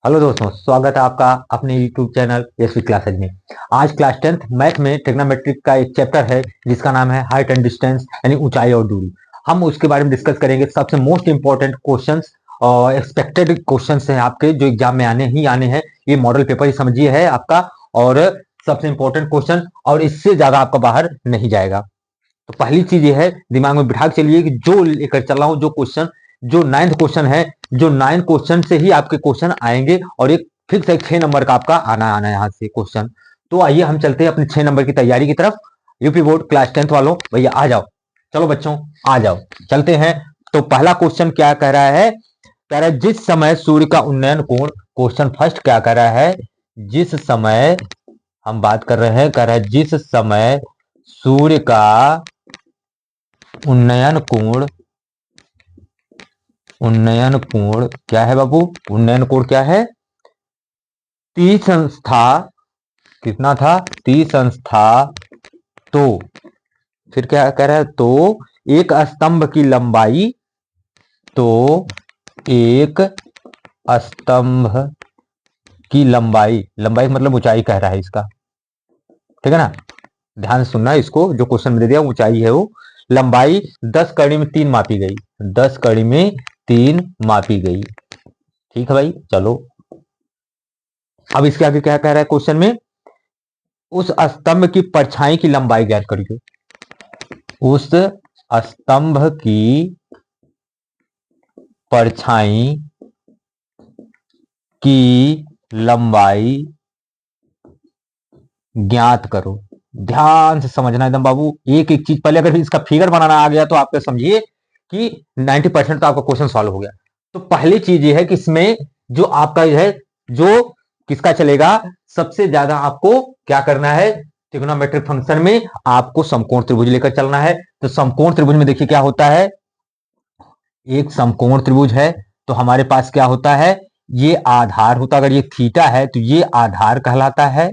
Hello दोस्तों, स्वागत है आपका अपने YouTube चैनल एसवी क्लासेज में। आज क्लास 10th मैथ में ट्रिग्नोमेट्रिक का एक चैप्टर है जिसका नाम है हाइट एंड डिस्टेंस, यानी ऊंचाई और दूरी। हम उसके बारे में डिस्कस करेंगे। सबसे मोस्ट इंपॉर्टेंट क्वेश्चंस और एक्सपेक्टेड क्वेश्चंस हैं आपके, जो एग्जाम में आने हैं। ये मॉडल पेपर ही समझिए है आपका, और सबसे इंपॉर्टेंट क्वेश्चन, और इससे ज्यादा आपका बाहर नहीं जाएगा। तो पहली चीज ये है, दिमाग में बिठा के चलिए कि जो लेकर चल रहा हूं, जो क्वेश्चन, जो 9th क्वेश्चन है, जो 9 क्वेश्चन से ही आपके क्वेश्चन आएंगे, और एक फिक्स है 6 नंबर का आपका आना यहाँ से क्वेश्चन। तो आइए हम चलते हैं अपने 6 नंबर की तैयारी की तरफ। यूपी बोर्ड क्लास 10th वालों, भैया आ जाओ। चलो बच्चों आ जाओ, चलते हैं। तो पहला क्वेश्चन क्या कह रहा है? कह रहा है जिस समय सूर्य का उन्नयन कोण, क्वेश्चन फर्स्ट क्या कह रहा है? जिस समय हम बात कर रहे हैं, कह रहा है जिस समय सूर्य का उन्नयन कोण क्या है बाबू? उन्नयन कोण क्या है? 30 अंश। कितना था? 30 अंश। तो फिर क्या कह रहा है? तो एक स्तंभ की लंबाई, तो एक स्तंभ की लंबाई, लंबाई मतलब ऊंचाई कह रहा है इसका, ठीक है ना? ध्यान से सुनना इसको, जो क्वेश्चन में दे दिया ऊंचाई है वो। लंबाई 10 कड़ी में 3 मापी गई, 10 कड़ी में 3 मापी गई। ठीक है भाई, चलो अब इसके आगे क्या कह रहा है क्वेश्चन में? उस स्तंभ की परछाई की लंबाई ज्ञात करिए। उस स्तंभ की परछाई की लंबाई ज्ञात करो। ध्यान से समझना एकदम बाबू, एक एक चीज। पहले अगर इसका फिगर बनाना आ गया तो आपको समझिए कि 90% तो आपका क्वेश्चन सॉल्व हो गया। तो पहली चीज ये है कि इसमें जो आपका है, जो किसका चलेगा, सबसे ज्यादा आपको क्या करना है? ट्रिग्नोमेट्रिक फंक्शन में आपको समकोण त्रिभुज लेकर चलना है। तो समकोण त्रिभुज में देखिए क्या होता है, एक समकोण त्रिभुज है तो हमारे पास क्या होता है? ये आधार होता है। अगर ये थीटा है तो ये आधार कहलाता है।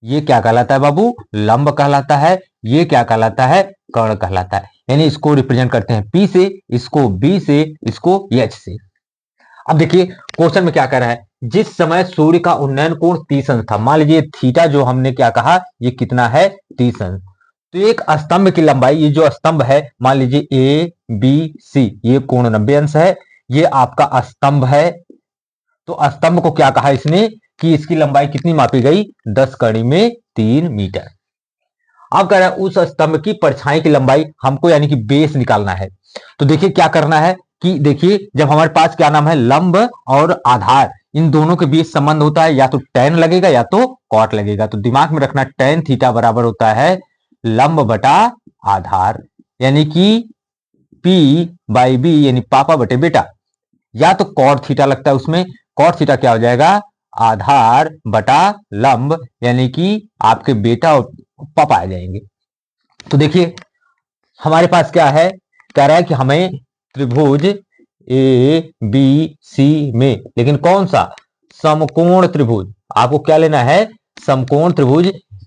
ये क्या कहलाता है बाबू? लंब कहलाता है। ये क्या कहलाता है? कर्ण कहलाता है। यानी इसको रिप्रेजेंट करते हैं P से, इसको B से, इसको H से। अब देखिए क्वेश्चन में क्या कह रहा है? जिस समय सूर्य का उन्नयन कोण 30 अंश था, मान लीजिए थीटा जो हमने क्या कहा, ये कितना है? 30 अंश। तो एक स्तंभ की लंबाई, ये जो स्तंभ है, मान लीजिए ABC, ये कोण 90 अंश है। ये आपका स्तंभ है। तो स्तंभ को क्या कहा इसने कि इसकी लंबाई कितनी मापी गई? 10 कड़ी में 3 मीटर। अब कह रहा है उस स्तंभ की परछाई की लंबाई हमको, यानी कि बेस निकालना है। तो देखिए क्या करना है कि देखिए, जब हमारे पास क्या नाम है, लंब और आधार, इन दोनों के बीच संबंध होता है, या तो tan लगेगा या तो cot लगेगा। तो दिमाग में रखना, tan थीटा बराबर होता है लंब बटा आधार, यानी कि P/B, यानी पापा बटे बेटा, या तो cot थीटा लगता है उसमें। cot थीटा क्या हो जाएगा? आधार बटा लंब, यानी कि आपके बेटा और पापा आ जाएंगे। तो देखिए हमारे पास क्या है, कह रहा है कि हमें त्रिभुज ABC में, लेकिन कौन सा? समकोण त्रिभुज। आपको क्या लेना है? समकोण त्रिभुज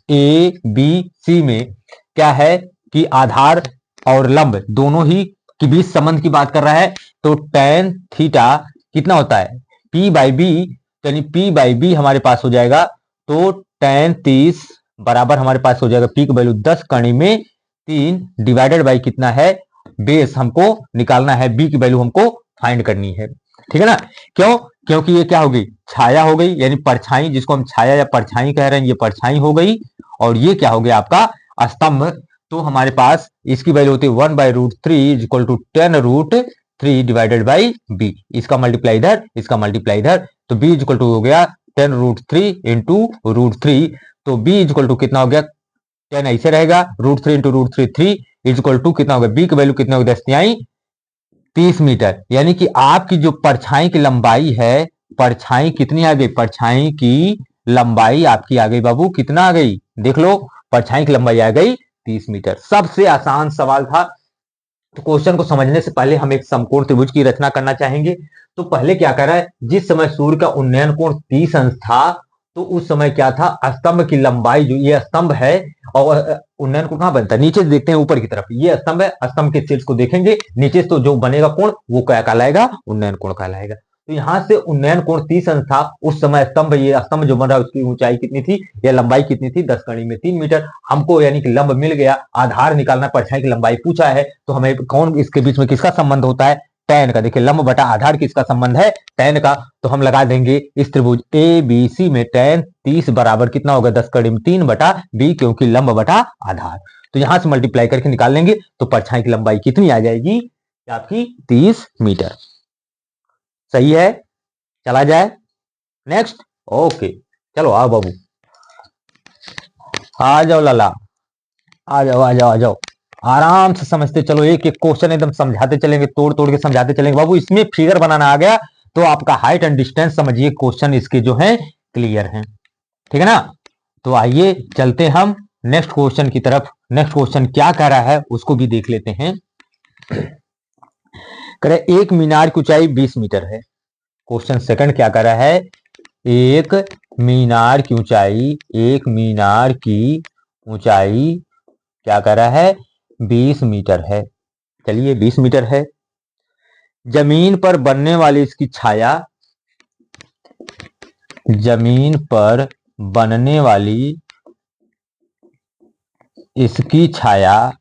ABC में क्या है कि आधार और लंब दोनों ही के बीच संबंध की बात कर रहा है। तो tan थीटा कितना होता है? P/B, यानी P/B हमारे पास हो जाएगा, तो tan 30 बराबर हमारे पास हो जाएगा P की वैल्यू 10 कड़ी में 3 डिवाइडेड बाई कितना है? बेस हमको निकालना है, B की वैल्यू हमको फाइंड करनी है, ठीक है ना? क्यों? क्योंकि ये क्या हो गई? छाया हो गई, यानी परछाई, जिसको हम छाया या परछाई कह रहे हैं, ये परछाई हो गई। और ये क्या हो गया? आपका स्तंभ। तो हमारे पास इसकी वैल्यू होती है 1/√3 is equal to 10√3 divided by B। इसका मल्टीप्लाई इधर, इसका मल्टीप्लाई इधर, तो B इज इक्वल टू हो गया 10√3 इंटू √3। तो B इज इक्वल टू कितना हो गया? 10 ऐसे रहेगा, √3 इंटू √3 3 इज इक्वल टू कितना होगा? B की वैल्यू कितना होगा? 10 मीटर। यानी कि आपकी जो परछाई की लंबाई है, परछाई कितनी आ गई? परछाई की लंबाई आपकी आ गई बाबू, कितना आ गई? देख लो, परछाई की लंबाई आ गई 30 मीटर। सबसे आसान सवाल था। तो क्वेश्चन को समझने से पहले हम एक समकोण त्रिभुज की रचना करना चाहेंगे। तो पहले क्या कर रहा है, जिस समय सूर्य का उन्नयन कोण 30 अंश था, तो उस समय क्या था? स्तंभ की लंबाई, जो ये स्तंभ है, और उन्नयन कोण कहां बनता है? नीचे से देखते हैं ऊपर की तरफ, ये स्तंभ है, स्तंभ के शीर्ष को देखेंगे, नीचे से तो जो बनेगा कोण वो क्या कहलाएगा? उन्नयन कोण कहलाएगा। तो यहाँ से उन्नयन कोण 30 अंश था। उस समय स्तंभ, ये स्तंभ जो बन रहा है उसकी ऊंचाई कितनी थी या लंबाई कितनी थी, 10 कड़ी में 3 मीटर। हमको यानी कि लंब मिल गया, आधार निकालना, परछाई की लंबाई पूछा है, तो हमें कौन इसके बीच में किसका संबंध होता है, tan का। देखिए लंब बटा आधार किसका संबंध है, tan का। तो हम लगा देंगे इस त्रिभुज ABC में tan 30 बराबर कितना होगा, 10 कड़ी में 3 बटा b, क्योंकि लंब बटा आधार। तो यहां से मल्टीप्लाई करके निकाल लेंगे तो परछाई की लंबाई कितनी आ जाएगी, आपकी 30 मीटर। सही है, चला जाए नेक्स्ट। ओके, चलो आओ बाबू, आ जाओ लाला, आ जाओ आ जाओ आ जाओ, आराम से समझते चलो, एक एक क्वेश्चन एकदम समझाते चलेंगे, तोड़ तोड़ के समझाते चलेंगे बाबू। इसमें फिगर बनाना आ गया तो आपका हाइट एंड डिस्टेंस समझिए, क्वेश्चन इसके जो है क्लियर हैं, ठीक है ना। तो आइए चलते हम नेक्स्ट क्वेश्चन की तरफ। नेक्स्ट क्वेश्चन क्या कह रहा है उसको भी देख लेते हैं। कह रहे एक मीनार की ऊंचाई 20 मीटर है। क्वेश्चन सेकंड क्या कह रहा है, एक मीनार की ऊंचाई, एक मीनार की ऊंचाई क्या कह रहा है, 20 मीटर है। चलिए 20 मीटर है। जमीन पर बनने वाली इसकी छाया, जमीन पर बनने वाली इसकी छाया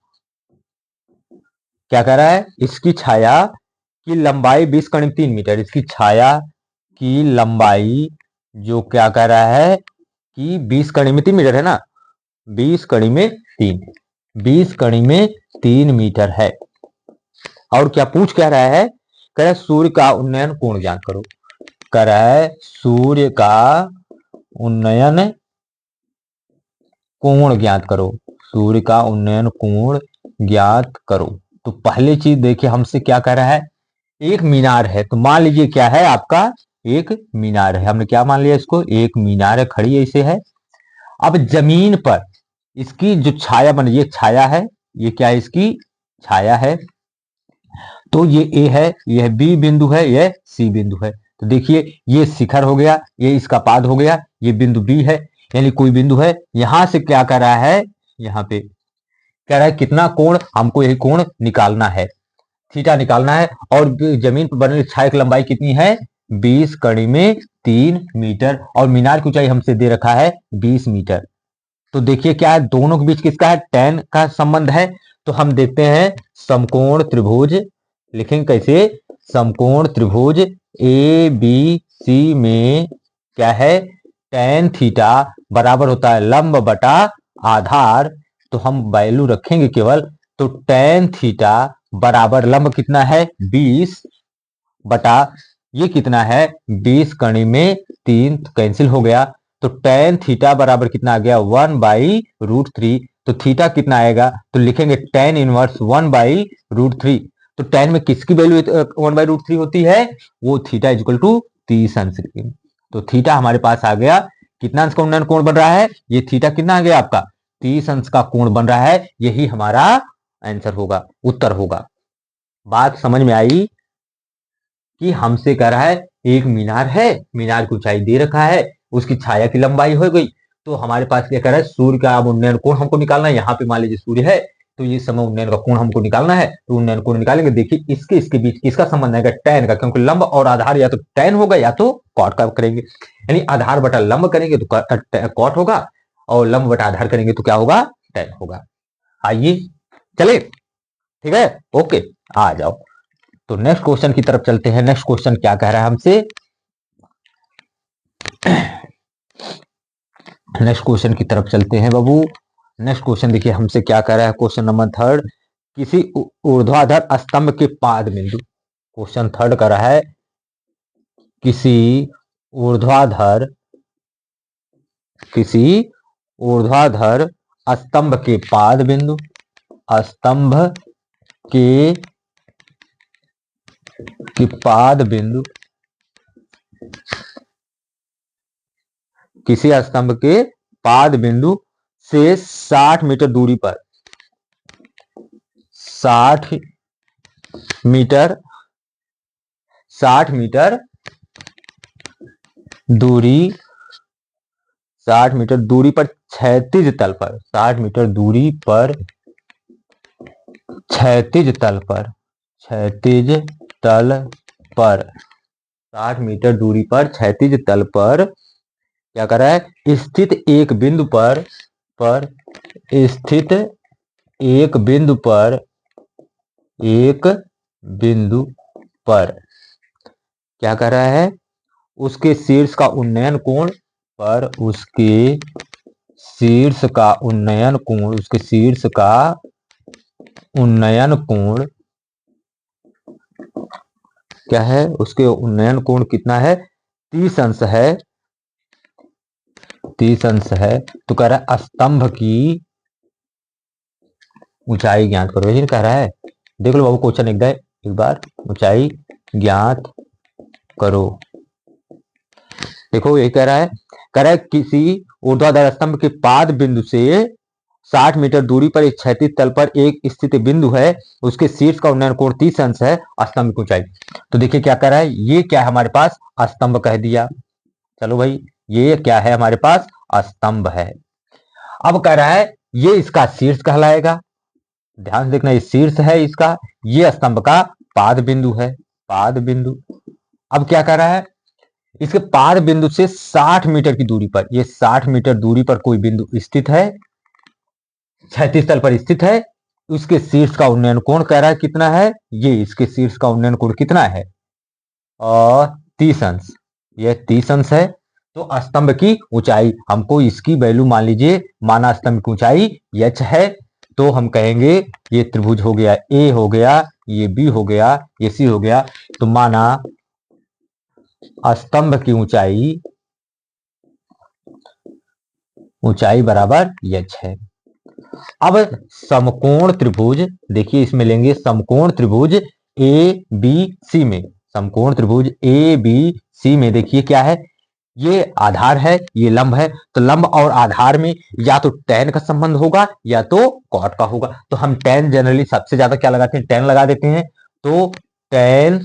क्या कह रहा है, इसकी छाया की लंबाई 20 कड़ी 3 मीटर। इसकी छाया की लंबाई जो क्या कह रहा है कि 20 कड़ी में 3 मीटर है ना, 20 कड़ी में 3, 20 कड़ी में 3 मीटर है। और क्या पूछ कह रहा है, कह रहा है सूर्य का उन्नयन कोण ज्ञात करो। कह रहा है सूर्य का उन्नयन कोण ज्ञात करो, सूर्य का उन्नयन कोण ज्ञात करो। तो पहली चीज देखिए हमसे क्या कह रहा है, एक मीनार है। तो मान लीजिए क्या है आपका, एक मीनार है। हमने क्या मान लिया इसको, एक मीनार है, खड़ी ऐसे है। अब जमीन पर इसकी जो छाया बन, ये छाया है, ये क्या है, इसकी छाया है। तो ये ए है, यह बी बिंदु है, यह सी बिंदु है। तो देखिए ये शिखर हो गया, ये इसका पाद हो गया, ये बिंदु बी है, यानी कोई बिंदु है। यहां से क्या कर रहा है, यहाँ पे कह रहा है कितना कोण, हमको यही कोण निकालना है, थीटा निकालना है। और जमीन पर बनी छाया की लंबाई कितनी है, 20 कड़ी में 3 मीटर, और मीनार की ऊंचाई हमसे दे रखा है 20 मीटर। तो देखिए क्या है, दोनों के बीच किसका है, tan का संबंध है। तो हम देखते हैं समकोण त्रिभुज, लिखेंगे कैसे, समकोण त्रिभुज ए बी सी में क्या है, tan थीटा बराबर होता है लंब बटा आधार। तो हम वैल्यू रखेंगे केवल, तो tan थीटा बराबर लंब कितना है 20 बटा ये कितना है 20 कड़ी में 3, तो कैंसिल हो गया। तो tan थीटा बराबर कितना आ गया 1/√3। तो थीटा कितना आएगा, तो लिखेंगे tan इनवर्स 1/√3। तो tan में किसकी वैल्यू 1/√3 होती है, वो थीटा इक्वल टू 30 अंश की। तो थीटा हमारे पास आ गया, कितना अंश का उन्नयन कोण बन रहा है, ये थीटा कितना आ गया आपका 30 अंश का कोण बन रहा है। यही हमारा आंसर होगा, उत्तर होगा। बात समझ में आई कि हमसे कह रहा है एक मीनार है, मीनार की ऊंचाई दे रखा है, उसकी छाया की लंबाई हो गई। तो हमारे पास क्या कह रहा है, सूर्य का अब उन्नयन कोण हमको निकालना है। यहाँ पे मान लीजिए सूर्य है, तो ये समय उन्नयन का कोण हमको निकालना है। तो उन्नयन कोण निकालेंगे, देखिए इसके इसके बीच किसका संबंध आएगा, tan का, क्योंकि लंब और आधार या तो tan होगा या तो cot का करेंगे। यानी आधार बटा लंब करेंगे तो cot होगा, और लंब बटा आधार करेंगे तो क्या होगा, tan होगा। आइए चले, ठीक है, ओके, आ जाओ। तो नेक्स्ट क्वेश्चन की तरफ चलते हैं। नेक्स्ट क्वेश्चन क्या कह रहा है हमसे, नेक्स्ट क्वेश्चन की तरफ चलते हैं बाबू। नेक्स्ट क्वेश्चन देखिए हमसे क्या कह रहा है, क्वेश्चन नंबर थर्ड, किसी ऊर्ध्वाधर स्तंभ के पाद बिंदु। क्वेश्चन थर्ड कर रहा है किसी ऊर्ध्वाधर स्तंभ के पाद बिंदु, स्तंभ के पाद बिंदु, किसी स्तंभ के पाद बिंदु से 60 मीटर दूरी पर, 60 मीटर दूरी, 60 मीटर दूरी पर क्षैतिज तल पर, 60 मीटर दूरी पर क्षैतिज तल पर, क्षैतिज तल पर 60 मीटर दूरी पर क्षैतिज तल पर क्या कर रहा है, स्थित एक बिंदु पर स्थित एक बिंदु पर क्या कर रहा है, उसके शीर्ष का उन्नयन कोण पर उसके शीर्ष का उन्नयन कोण क्या है, उसके उन्नयन कोण कितना है, 30 अंश है, 30 अंश है। तो कह रहा है स्तंभ की ऊंचाई ज्ञात करो, यही कह रहा है। देख लो बाबू क्वेश्चन एक बार, ऊंचाई ज्ञात करो। देखो यही कह रहा है किसी ऊर्ध्वाधर स्तंभ के पाद बिंदु से 60 मीटर दूरी पर एक क्षैतिज तल पर एक स्थित बिंदु है, उसके शीर्ष का उन्नयन कोण 30 अंश है, स्तंभ की ऊंचाई। तो देखिए क्या कह रहा है, ये क्या है हमारे पास, स्तंभ कह दिया। चलो भाई, ये क्या है हमारे पास, स्तंभ है। अब कह रहा है ये इसका शीर्ष कहलाएगा, ध्यान से देखना, ये शीर्ष है इसका, ये स्तंभ का पाद बिंदु है, पाद बिंदु। अब क्या कह रहा है, इसके पाद बिंदु से 60 मीटर की दूरी पर, ये 60 मीटर दूरी पर कोई बिंदु स्थित है, क्षैतिज तल पर स्थित है, उसके शीर्ष का उन्नयन कोण कह रहा है कितना है, ये इसके शीर्ष का उन्नयन कोण कितना है, और 30 अंश, यह 30 अंश है। तो स्तंभ की ऊंचाई हमको इसकी वैल्यू मान लीजिए, माना स्तंभ की ऊंचाई h है, तो हम कहेंगे ये त्रिभुज हो गया ए हो गया, ये बी हो गया, ये सी हो गया, तो माना स्तंभ की ऊंचाई बराबर h है। अब समकोण त्रिभुज, देखिए इसमें लेंगे समकोण त्रिभुज ए बी सी में, समकोण त्रिभुज ए बी सी में देखिए क्या है, ये आधार है, ये लंब है, तो लंब और आधार में या तो tan का संबंध होगा या तो cot का होगा। तो हम tan जनरली सबसे ज्यादा क्या लगाते हैं, tan लगा देते हैं। तो tan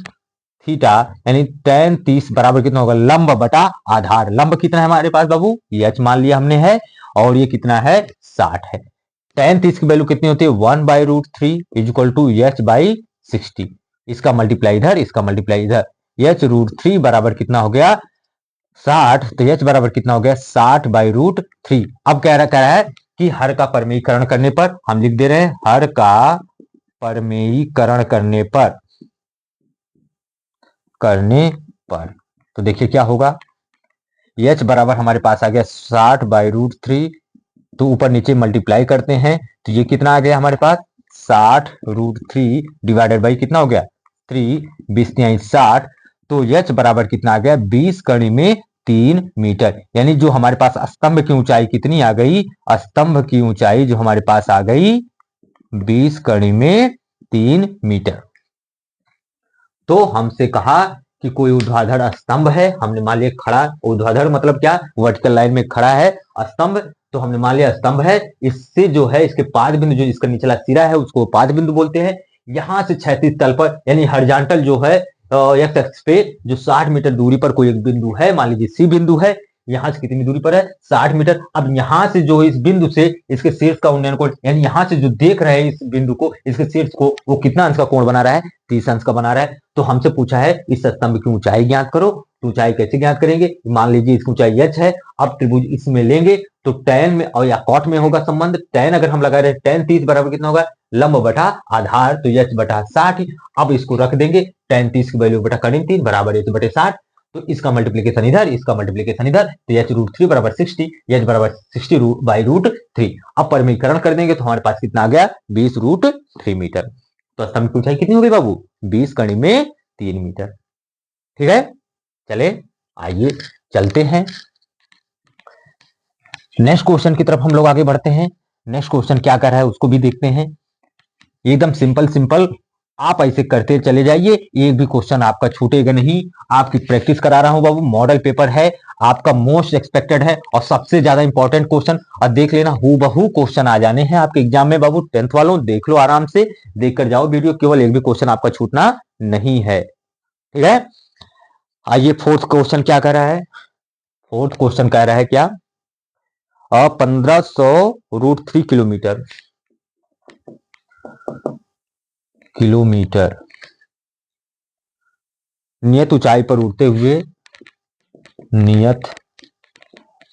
थीटा यानी tan 30 बराबर कितना होगा, लंब बटा आधार। लंब कितना है हमारे पास बाबू, ये h मान लिया हमने है, और ये कितना है 60 है। tan 30 की वैल्यू कितनी होती है, 1/√3 इज इक्वल टू h/60। इसका मल्टीप्लाई इधर, इसका मल्टीप्लाई इधर, h√3 बराबर कितना हो गया 60, तो h बराबर कितना हो गया 60/√3। अब कह रहा है कि हर का परमेयीकरण करने पर, हम लिख दे रहे हैं हर का परमेयीकरण करने पर तो देखिए क्या होगा, h बराबर हमारे पास आ गया 60/√3, तो ऊपर नीचे मल्टीप्लाई करते हैं, तो ये कितना आ गया हमारे पास 60√3 डिवाइडेड बाई कितना हो गया 3, 20 × 60, तो h बराबर कितना आ गया 20 कड़ी में 3 मीटर। यानी जो हमारे पास स्तंभ की ऊंचाई कितनी आ गई, स्तंभ की ऊंचाई जो हमारे पास आ गई 20 कड़ी में 3 मीटर। तो हमसे कहा कि कोई ऊर्ध्वाधर स्तंभ है, हमने मान लिया खड़ा, ऊर्ध्वाधर मतलब क्या, वर्टिकल लाइन में खड़ा है स्तंभ, तो हमने मान लिया स्तंभ है, इससे जो है इसके पाद बिंदु, जो इसका निचला सिरा है उसको पाद बिंदु बोलते हैं। यहां से क्षैतिज तल पर यानी हॉरिजॉन्टल जो है एक्स एक्स पे जो 60 मीटर दूरी पर कोई एक बिंदु है, मान लीजिए सी बिंदु है, यहां से कितनी दूरी पर है 60 मीटर। अब यहां से जो इस बिंदु से इसके शीर्ष का उन्नयन कोण, यानी यहां से जो देख रहे हैं इस बिंदु को, इसके शीर्ष को, वो कितना अंश का कोण बना रहा है, 30 अंश का बना रहा है। तो हमसे पूछा है इस स्तंभ की ऊंचाई ज्ञात करो, तो ऊंचाई कैसे ज्ञात करेंगे, मान लीजिए इसकी ऊंचाई h है, अब त्रिभुज इसमें लेंगे तो tan में और या cot में होगा संबंध, tan अगर हम लगा रहे हैं tan 30 बराबर कितना होगा, लंब बटा आधार, तो h बटा 60। अब इसको रख देंगे, tan 30 की वैल्यू बटा करीब 3 बराबर h बटे 60, तो इसका मल्टीप्लीकेशन इधर, इसका मल्टीप्लीकेशन इधर, तो h√3 बराबर 60, h बराबर 60/√3। अब परमीकरण कर देंगे तो हमारे पास कितना आ गया 20√3 मीटर। तो स्तंभ की ऊंचाई कितनी होगी बाबू, 20 कड़ी में 3 मीटर। ठीक है, चले आइए चलते हैं नेक्स्ट क्वेश्चन की तरफ, हम लोग आगे बढ़ते हैं। नेक्स्ट क्वेश्चन क्या कर रहा है उसको भी देखते हैं। एकदम सिंपल सिंपल आप ऐसे करते चले जाइए, एक भी क्वेश्चन आपका छूटेगा नहीं। आपकी प्रैक्टिस करा रहा हूं बाबू, मॉडल पेपर है आपका, मोस्ट एक्सपेक्टेड है और सबसे ज्यादा इंपॉर्टेंट क्वेश्चन। और देख लेना हूबहू क्वेश्चन आ जाने हैं आपके एग्जाम में बाबू, 10th वालों देख लो, आराम से देख कर जाओ वीडियो, केवल एक भी क्वेश्चन आपका छूटना नहीं है। ठीक है, आइए फोर्थ क्वेश्चन क्या कह रहा है, फोर्थ क्वेश्चन कह रहा है क्या, 1500√3 किलोमीटर नियत ऊंचाई पर उड़ते हुए, नियत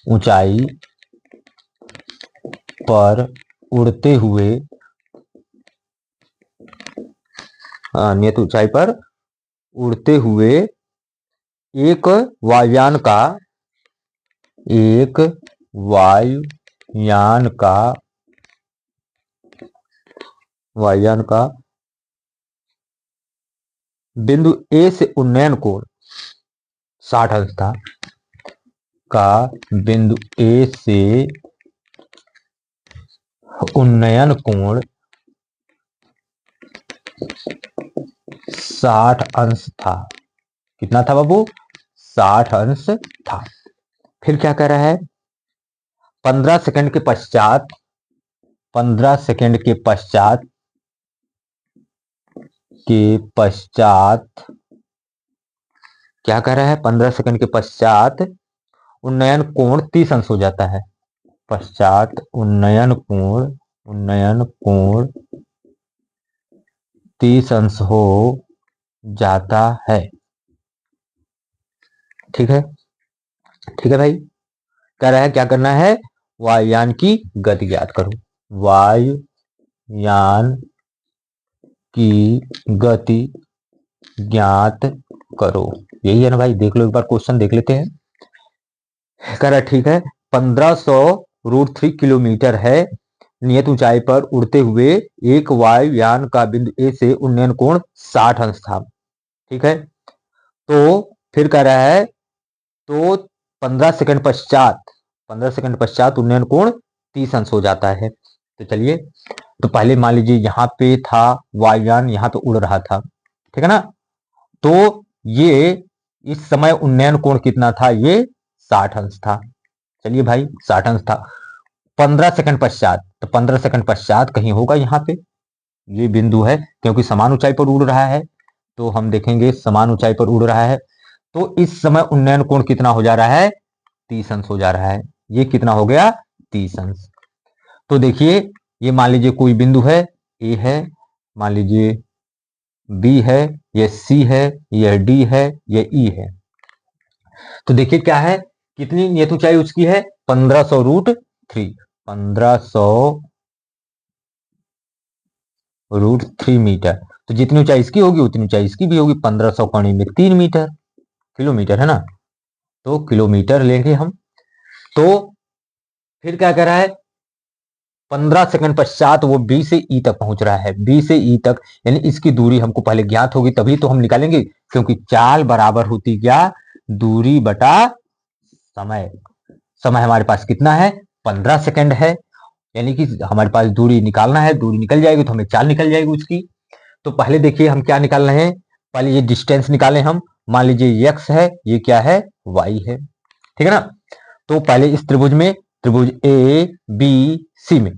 ऊंचाई पर उड़ते हुए, नियत ऊंचाई पर उड़ते हुए एक वायुयान का, एक वायुयान का, वायुयान का बिंदु ए से उन्नयन कोण 60 अंश था, का बिंदु ए से उन्नयन कोण 60 अंश था। कितना था बाबू? 60 अंश था। फिर क्या कह रहा है? 15 सेकंड के पश्चात, 15 सेकंड के पश्चात क्या कह रहा है? 15 सेकंड के पश्चात उन्नयन कोण 30 अंश हो जाता है। पश्चात उन्नयन कोण 30 अंश हो जाता है। ठीक है, ठीक है भाई। कह रहा है क्या करना है? वायुयान की गति ज्ञात करो। वायुयान की गति ज्ञात करो। यही है ना भाई? देख लो एक बार क्वेश्चन देख लेते हैं। कह रहा ठीक है, 1500√3 किलोमीटर है। नियत ऊंचाई पर उड़ते हुए एक वायुयान का बिंदु ए से उन्नयन कोण 60 अंश था। ठीक है, तो फिर कह रहा है तो 15 सेकंड पश्चात उन्नयन कोण 30 अंश हो जाता है। तो चलिए, तो पहले मान लीजिए यहां पे था वायुयान, यहां पे उड़ रहा था, ठीक है ना? तो ये इस समय उन्नयन कोण कितना था? ये 60 अंश था। चलिए भाई, 60 अंश था। 15 सेकंड पश्चात, तो 15 सेकंड पश्चात कहीं होगा यहाँ पे, ये बिंदु है, क्योंकि समान ऊंचाई पर उड़ रहा है, तो हम देखेंगे समान ऊंचाई पर उड़ रहा है, तो इस समय उन्नयन कोण कितना हो जा रहा है? 30 अंश हो जा रहा है। ये कितना हो गया? 30 अंश। तो देखिए, ये मान लीजिए कोई बिंदु है, ए है, मान लीजिए बी है, ये सी है, यह डी है, यह ई है। तो देखिए क्या है, कितनी नियत ऊंचाई उसकी है? 1500√3, 1500√3 मीटर। तो जितनी ऊंचाई इसकी होगी उतनी ऊंचाई इसकी भी होगी। 1500 कणी में 3 मीटर, किलोमीटर है ना? तो किलोमीटर लेंगे हम। तो फिर क्या कह रहा है? 15 सेकंड पश्चात वो बी से ई तक पहुंच रहा है। बी से ई तक, यानी इसकी दूरी हमको पहले ज्ञात होगी, तभी तो हम निकालेंगे, क्योंकि चाल बराबर होती क्या? दूरी बटा समय। समय हमारे पास कितना है? 15 सेकंड है, यानी कि हमारे पास दूरी निकालना है। दूरी निकल जाएगी तो हमें चाल निकल जाएगी उसकी। तो पहले देखिए हम क्या निकाल रहे हैं, पहले ये डिस्टेंस निकालें हम। मान लीजिए x है, ये क्या है? y है, ठीक है ना? तो पहले इस त्रिभुज में, त्रिभुज ए बी सी में,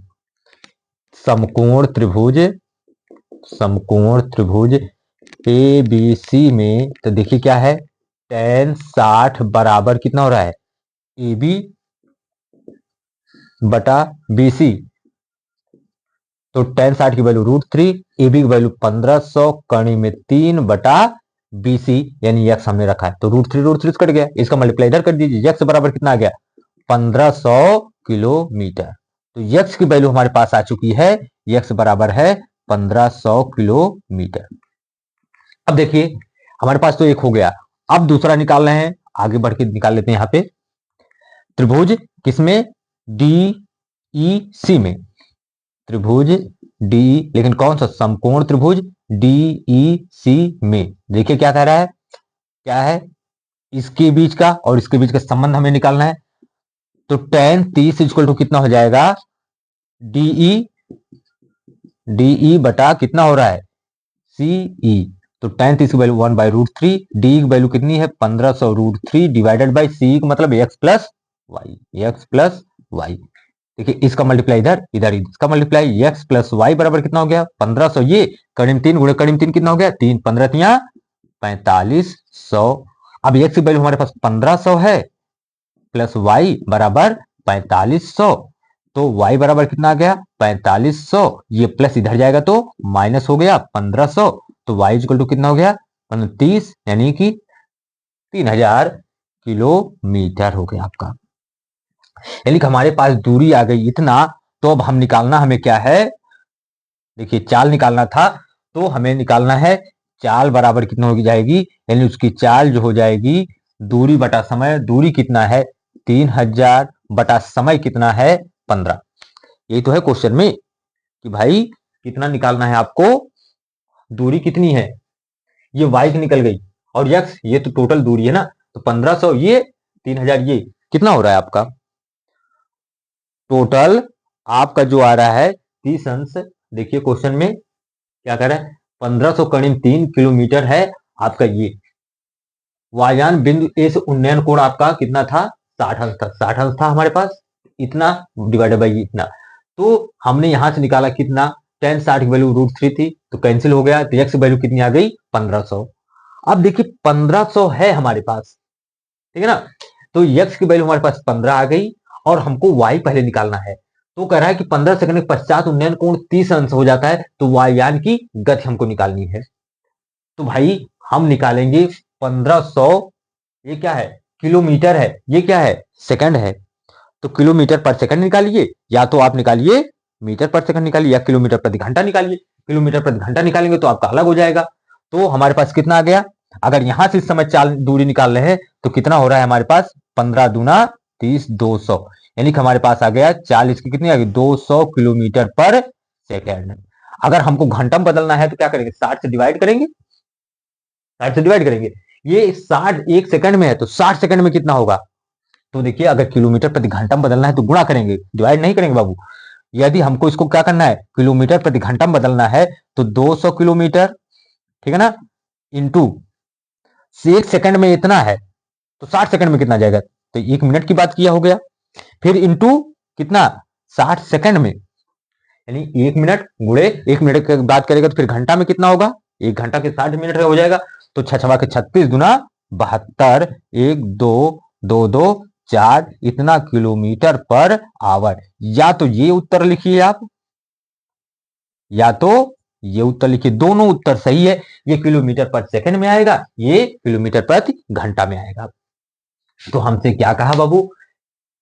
समकोण त्रिभुज ए बी सी में, तो देखिए क्या है? tan 60 बराबर कितना हो रहा है? ए बी बटा बी सी। तो tan 60 की वैल्यू √3, ए बी की वैल्यू 1500 कणी में 3 बटा बी सी, यानी x हमने रखा है, तो √3 कट गया, इसका मल्टीप्लाई इधर कर दीजिए। x बराबर कितना आ गया? 1500 किलोमीटर। तो x की वैल्यू हमारे पास आ चुकी है, x बराबर है 1500 किलोमीटर। अब देखिए हमारे पास तो एक हो गया, अब दूसरा निकाल रहे हैं, आगे बढ़ के निकाल लेते हैं। यहां पे त्रिभुज किसमें? डी ई सी में, त्रिभुज डी, लेकिन कौन सा? समकोण त्रिभुज डी ई सी में। देखिए क्या कह रहा है, क्या है? इसके बीच का और इसके बीच का संबंध हमें निकालना है। तो tan 30 इक्वल टू कितना हो जाएगा? डीई बटा कितना हो रहा है? सीई। तो tan 30 की वैल्यू 1/√3, डी की वैल्यू कितनी है? 1500√3 डिवाइडेड बाई सी का मतलब x प्लस वाई। देखिए इसका मल्टीप्लाई इधर, इधर इसका मल्टीप्लाई, x प्लस वाई बराबर कितना हो गया? 1500। ये कड़ी में 3 गुणे कड़ी में 3 कितना हो गया? 3 15 तिया 4500। अब x की वैल्यू हमारे पास 1500 है, प्लस y बराबर 4500, तो y बराबर कितना आ गया? 4500। ये प्लस इधर जाएगा तो माइनस हो गया 1500, तो y इक्वल टू कितना हो गया? 30 यानी कि 3000 किलोमीटर हो गया आपका। यानी कि हमारे पास दूरी आ गई इतना। तो अब हम निकालना हमें क्या है, देखिए चाल निकालना था, तो हमें निकालना है चाल बराबर कितना हो जाएगी, यानी उसकी चाल जो हो जाएगी दूरी बटा समय। दूरी कितना है 3000 बटा समय कितना है 15। यही तो है क्वेश्चन में कि भाई कितना निकालना है आपको, दूरी कितनी है, ये y की निकल गई और x ये तो टोटल दूरी है ना, तो 1500 ये 3000 ये कितना हो रहा है आपका टोटल आपका जो आ रहा है 30 अंश। देखिए क्वेश्चन में क्या कर रहा है, 1500 करीब 3 किलोमीटर है आपका ये। वायुयान बिंदु ए से उन्नयन कोण आपका कितना था 60 अंश था, 60 अंश था हमारे पास, इतना डिवाइडेड बाई इतना। तो हमने यहां से निकाला कितना, टेन 60 की वैल्यू √3 थी तो कैंसिल हो गया, तो एक्स वैल्यू कितनी आ गई 1500। अब देखिए 1500 है हमारे पास, ठीक है ना, तो एक्स की वैल्यू हमारे पास 15 आ गई और हमको वाई पहले निकालना है। तो कह रहा है कि 15 सेकंड के पश्चात उन्नयन कोण 30 अंश हो जाता है, तो वायुयान की गति हमको निकालनी है। तो भाई हम निकालेंगे 1500, ये क्या है किलोमीटर है, ये क्या है सेकंड है, तो किलोमीटर पर सेकंड निकालिए, या तो आप निकालिए मीटर पर सेकंड निकालिए, या किलोमीटर प्रति घंटा निकालिए। किलोमीटर प्रति घंटा निकालेंगे तो आपका अलग हो जाएगा। तो हमारे पास कितना आ गया, अगर यहां से इस समय चाल दूरी निकाल रहे हैं तो कितना हो रहा है हमारे पास 15 दूना 30 200, यानी कि हमारे पास आ गया चाल इसकी कितनी आ गई 200 किलोमीटर पर सेकंड। अगर हमको घंटा में बदलना है तो क्या करेंगे 60 से डिवाइड करेंगे, 60 से डिवाइड करेंगे, ये 60 एक सेकंड में है तो 60 सेकंड में कितना होगा। तो देखिए अगर किलोमीटर प्रति घंटा में बदलना है तो गुणा करेंगे, डिवाइड नहीं करेंगे बाबू। यदि हमको इसको क्या करना है किलोमीटर प्रति घंटा में बदलना है तो 200 किलोमीटर, ठीक है ना, इंटू एक सेकंड में इतना है तो 60 सेकंड में कितना जाएगा, तो 1 मिनट की बात किया हो गया, फिर इंटू कितना 60 सेकंड में, यानी 1 मिनट गुणे 1 मिनट की बात करेगा तो फिर घंटा में कितना होगा, 1 घंटा के 60 मिनट का हो जाएगा। तो 6 के 36 दुना 72, 1 2 2 2 4 इतना किलोमीटर पर आवर। या तो ये उत्तर लिखिए आप, या तो ये उत्तर लिखिए, दोनों उत्तर सही है। ये किलोमीटर पर सेकंड में आएगा, ये किलोमीटर प्रति घंटा में आएगा। तो हमसे क्या कहा बाबू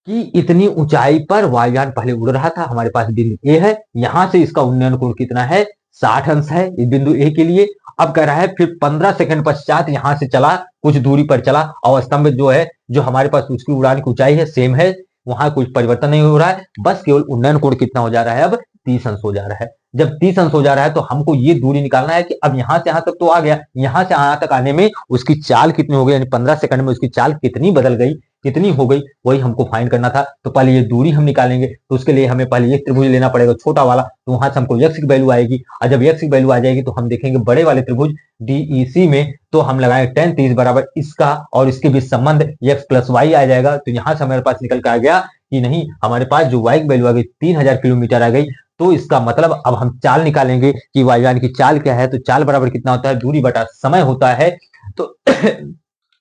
कि इतनी ऊंचाई पर वायुयान पहले उड़ रहा था, हमारे पास बिंदु ए है, यहां से इसका उन्नयन कोण कितना है 60 अंश है इस बिंदु ए के लिए। अब कह रहा है फिर 15 सेकंड पश्चात यहां से चला, कुछ दूरी पर चला, और स्तंभ जो है जो हमारे पास उसकी उड़ान की ऊंचाई है सेम है, वहां कुछ परिवर्तन नहीं हो रहा है, बस केवल उन्नयन कोण कितना हो जा रहा है अब 30 अंश हो जा रहा है। जब 30 अंश हो जा रहा है तो हमको ये दूरी निकालना है कि अब यहां से यहां तक तो आ गया, यहां से यहां तक आने में उसकी चाल कितनी हो गई, यानी 15 सेकंड में उसकी चाल कितनी बदल गई, कितनी हो गई, वही हमको फाइंड करना था। तो पहले ये दूरी हम निकालेंगे, तो उसके लिए हमें पहले एक त्रिभुज लेना पड़ेगा छोटा वाला, तो वहां से हमको एक्स की वैल्यू आएगी, और जब एक्स की वैल्यू आ जाएगी तो हम देखेंगे बड़े वाले त्रिभुज डीईसी में, तो हम लगाएंगे tan 30 बराबर इसका और इसके बीच संबंध x प्लस वाई आ जाएगा। तो यहां से हमारे पास निकल कर आ गया कि नहीं, हमारे पास जो y की वैल्यू आ गई 3000 किलोमीटर आ गई। तो इसका मतलब अब हम चाल निकालेंगे कि वायुयान की चाल क्या है, तो चाल बराबर कितना होता है दूरी बटा समय होता है। तो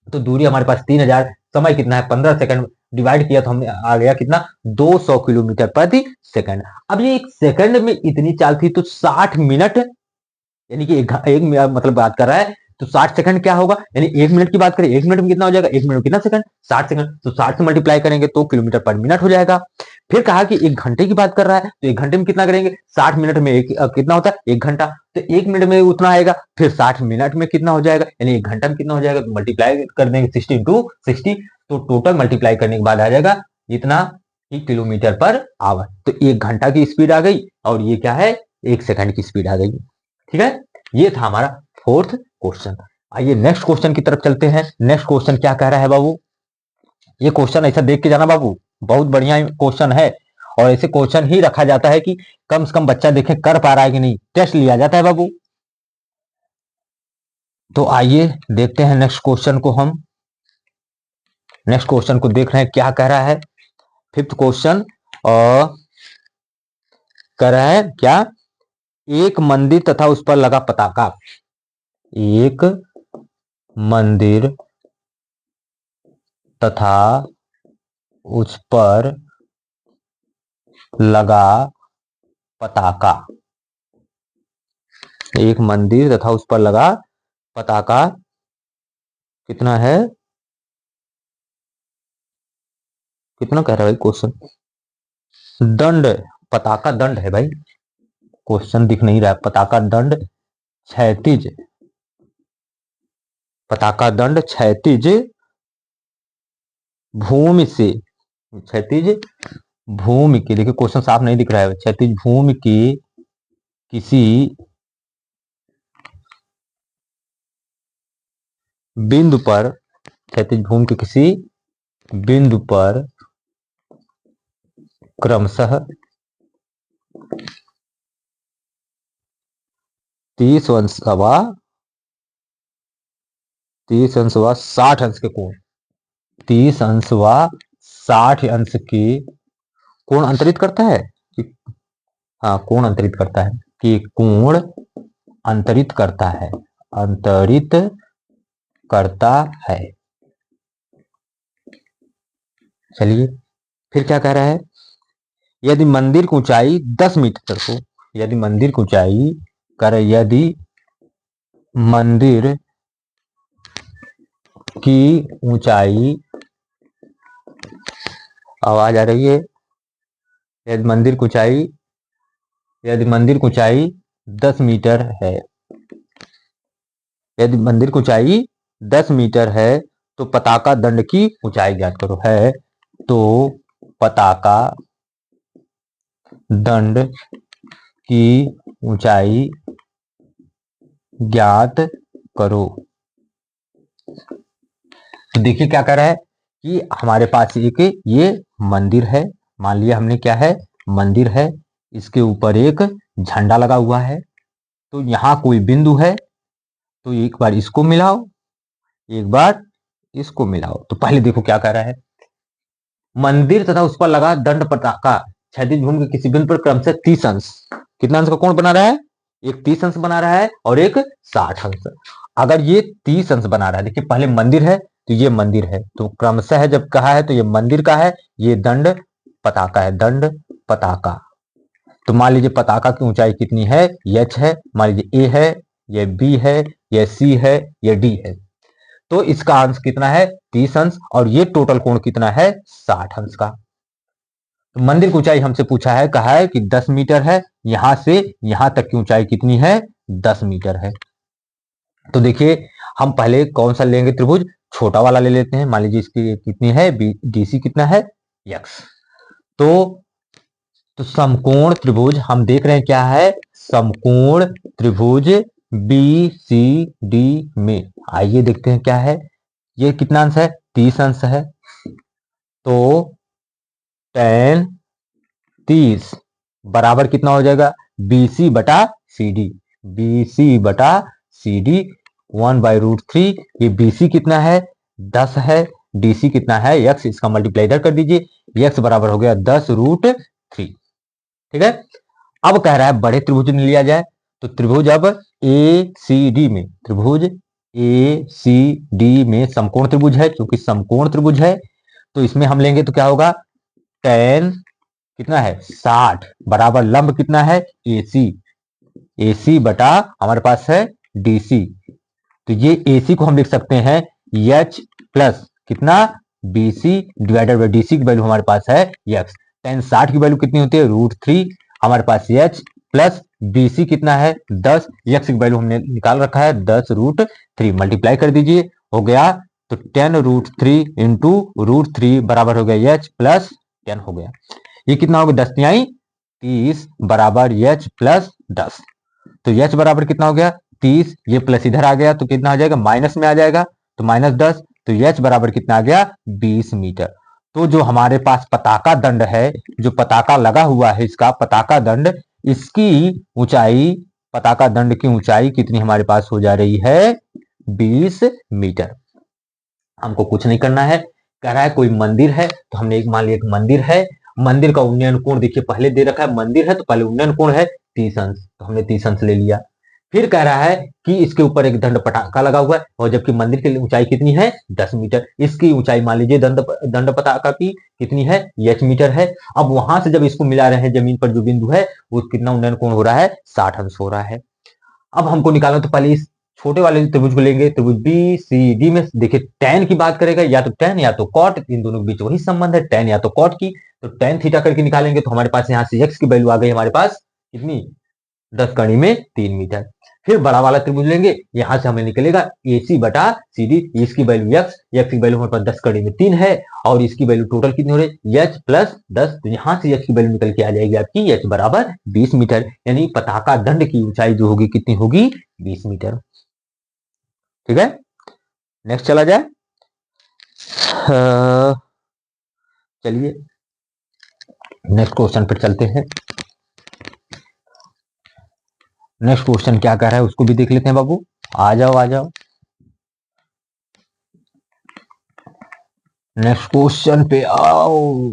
तो दूरी हमारे पास 3000, समय कितना है 15 सेकंड, डिवाइड किया तो हमें आ गया कितना 200 किलोमीटर प्रति सेकंड। अब ये एक सेकंड में इतनी चाल थी तो 60 मिनट, यानी कि एक मतलब बात कर रहा है, तो 60 सेकंड क्या होगा, यानी 1 मिनट की बात करें 1 मिनट में कितना हो जाएगा, 1 मिनट में कितना सेकंड 60 सेकंड, तो 60 से मल्टीप्लाई करेंगे तो किलोमीटर पर मिनट हो जाएगा। फिर कहा कि 1 घंटे की बात कर रहा है तो 1 घंटे में कितना करेंगे, 60 मिनट में कितना होता है 1 घंटा, तो 1 मिनट में उतना आएगा, फिर 60 मिनट में कितना हो जाएगा, यानी 1 घंटा में कितना हो जाएगा, तो मल्टीप्लाई कर देंगे 60 इंटू 60, तो टोटल मल्टीप्लाई करने के बाद आ जाएगा इतना ही किलोमीटर पर आवर। तो 1 घंटा की स्पीड आ गई और ये क्या है 1 सेकंड की स्पीड आ गई। ठीक है, ये था हमारा फोर्थ क्वेश्चन। आइए नेक्स्ट क्वेश्चन की तरफ चलते हैं। नेक्स्ट क्वेश्चन क्या कह रहा है बाबू, ये क्वेश्चन ऐसा देख के जाना बाबू, बहुत बढ़िया क्वेश्चन है, और ऐसे क्वेश्चन ही रखा जाता है कि कम से कम बच्चा देखे कर पा रहा है कि नहीं, टेस्ट लिया जाता है बाबू। तो आइए देखते हैं नेक्स्ट क्वेश्चन को, हम नेक्स्ट क्वेश्चन को देख रहे हैं क्या कह रहा है। फिफ्थ क्वेश्चन कह रहा है क्या, एक मंदिर तथा उस पर लगा पताका, एक मंदिर तथा उस पर लगा पताका, एक मंदिर तथा उस पर लगा पताका कितना है, कितना कह रहा है भाई क्वेश्चन? दंड, पताका दंड है भाई, क्वेश्चन दिख नहीं रहा है। पताका दंड क्षैतिज, पताका दंड क्षैतिज भूमि से, क्षैतिज भूमि की, देखिए क्वेश्चन साफ नहीं दिख रहा है, क्षैतिज भूमि की किसी बिंदु पर, क्षैतिज भूमि के किसी बिंदु पर क्रमशः 30 अंश व 60 अंश के कोण, 30 अंश व 60 अंश के कोण अंतरित करता है कि, हाँ कोण अंतरित करता है, कि कोण अंतरित करता है, अंतरित करता है। चलिए फिर क्या कह रहा है, यदि मंदिर की ऊंचाई 10 मीटर हो, यदि मंदिर की ऊंचाई करे, यदि मंदिर की ऊंचाई, आवाज आ रही है, यदि मंदिर की ऊंचाई, यदि मंदिर की ऊंचाई 10 मीटर है, यदि मंदिर की ऊंचाई 10 मीटर है तो पताका दंड की ऊंचाई ज्ञात करो, है तो पताका दंड की ऊंचाई ज्ञात करो। तो देखिए क्या कर रहा है कि हमारे पास एक ये मंदिर है, मान लिया हमने, क्या है, मंदिर है, इसके ऊपर एक झंडा लगा हुआ है, तो यहां कोई बिंदु है, तो एक बार इसको मिलाओ, एक बार इसको मिलाओ। तो पहले देखो क्या कर रहा है, मंदिर तथा उस पर लगा दंड पताका क्षैतिज भूमि के किसी बिंदु पर क्रमशः 30 अंश, कितना अंश का कोण बना रहा है, एक 30 अंश बना रहा है और एक 60 अंश। अगर ये 30 अंश बना रहा है, देखिए पहले मंदिर है तो ये मंदिर है, तो क्रमशः है जब कहा है तो ये मंदिर का है, ये दंड पताका है, दंड पताका। तो मान लीजिए पताका की ऊंचाई कितनी है, एच है, मान लीजिए ए है, ये बी है, ये सी है, ये डी है, तो इसका अंश कितना है, 30 अंश, और ये टोटल कोण कितना है, 60 अंश का। तो मंदिर की ऊंचाई हमसे पूछा है, कहा है कि 10 मीटर है, यहां से यहां तक की ऊंचाई कितनी है, 10 मीटर है। तो देखिए हम पहले कौन सा लेंगे त्रिभुज, छोटा वाला ले लेते हैं, मान लीजिए इसकी कितनी है, डीसी कितना है, एक्स। तो समकोण त्रिभुज हम देख रहे हैं क्या है, समकोण त्रिभुज बी सी डी में, आइए देखते हैं क्या है, ये कितना अंश है, 30 अंश है, तो tan 30 बराबर कितना हो जाएगा, BC बटा CD, BC बटा CD 1/√3। ये BC कितना है, 10 है, DC कितना है, x, इसका मल्टीप्लाई इधर कर दीजिए, x बराबर हो गया 10√3। ठीक है, अब कह रहा है बड़े त्रिभुज में लिया जाए, तो त्रिभुज अब ACD में, त्रिभुज ACD में समकोण त्रिभुज है, क्योंकि समकोण त्रिभुज है तो इसमें हम लेंगे तो क्या होगा, tan कितना है, 60 बराबर लंब कितना है, AC, AC बटा हमारे पास है DC, तो ये AC को हम लिख सकते हैं H प्लस कितना, BC डिवाइडेड बाई DC की वैल्यू हमारे पास है x, tan 60 की वैल्यू कितनी होती है, √3, हमारे पास H प्लस BC कितना है 10, x की वैल्यू हमने निकाल रखा है 10√3, मल्टीप्लाई कर दीजिए, हो गया, तो 10√3 इंटू √3 बराबर हो गया H प्लस 10 हो गया, ये कितना होगा, 10 तिहाई 30 बराबर H प्लस 10, तो H बराबर कितना हो गया 30, ये प्लस इधर आ गया तो कितना आ जाएगा, माइनस में आ जाएगा, तो -10, तो H बराबर कितना आ गया, 20 मीटर। तो जो हमारे पास पताका दंड है, जो पताका लगा हुआ है इसका पताका दंड, इसकी ऊंचाई, पताका दंड की ऊंचाई कितनी हमारे पास हो जा रही है, 20 मीटर। हमको कुछ नहीं करना है, कह रहा है कोई मंदिर है, तो हमने एक मान लिया, एक मंदिर है, मंदिर का उन्नयन कोण देखिए पहले दे रखा है, मंदिर है तो पहले उन्नयन कोण है 30 अंश, तो हमने 30 अंश ले लिया। फिर कह रहा है कि इसके ऊपर एक दंड पताका लगा हुआ है, और जबकि मंदिर की ऊंचाई कितनी है, 10 मीटर, इसकी ऊंचाई मान लीजिए दंड पताका की कितनी है, h मीटर है। अब वहां से जब इसको मिला रहे हैं जमीन पर जो बिंदु है, वो कितना उन्नयन कोण हो रहा है, 60 अंश हो रहा है। अब हमको निकालना, तो पहले इस छोटे वाले त्रिभुज को लेंगे, त्रिभुज बी सी डी में देखिए tan की बात करेगा, या तो tan या तो cot, इन दोनों के बीच वही संबंध है, tan या तो cot की। तो tan थीटा करके निकालेंगे तो हमारे पास यहाँ से x की वैल्यू आ गई हमारे पास कितनी, 10 कड़ी में 3 मीटर। फिर बड़ा वाला त्रिभुज लेंगे, यहां से हमें निकलेगा AC बटा CD, इसकी वैल्यू x की वैल्यू हमारे पास 10 कड़ी में 3 है, और इसकी वैल्यू टोटल कितनी हो रही है, h प्लस 10। तो यहां से h की वैल्यू निकल के आ जाएगी आपकी h बराबर 20 मीटर, यानी पताका दंड की ऊंचाई जो होगी कितनी होगी, 20 मीटर। ठीक है, नेक्स्ट चला जाए। चलिए नेक्स्ट क्वेश्चन पर चलते हैं। नेक्स्ट क्वेश्चन क्या कह रहा है उसको भी देख लेते हैं बाबू। आ जाओ आ जाओ, नेक्स्ट क्वेश्चन पे आओ।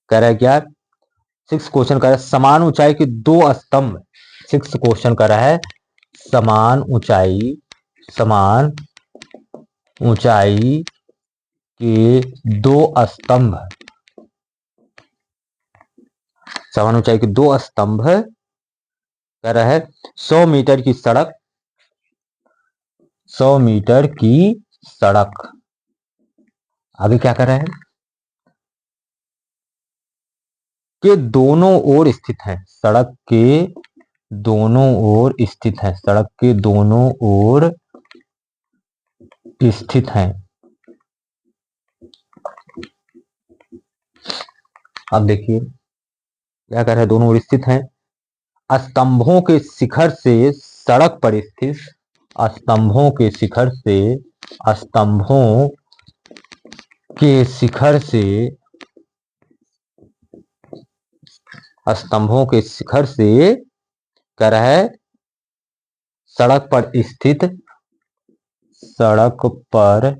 कह रहा है क्या, 6 क्वेश्चन कर रहा है समान ऊंचाई के दो स्तंभ। 6 क्वेश्चन कर रहा है समान ऊंचाई के दो स्तंभ, समान ऊंचाई के दो स्तंभ कह रहा है 100 मीटर की सड़क, 100 मीटर की सड़क। आगे क्या कर रहा है, के दोनों ओर स्थित है, सड़क के दोनों ओर स्थित है, सड़क के दोनों ओर स्थित है। अब देखिए क्या कर रहा है, दोनों ओर स्थित है, स्तंभों के शिखर से सड़क पर स्थित, स्तंभों के शिखर से, स्तंभों के शिखर से, स्तंभों के शिखर से कह रहा है सड़क पर स्थित, सड़क पर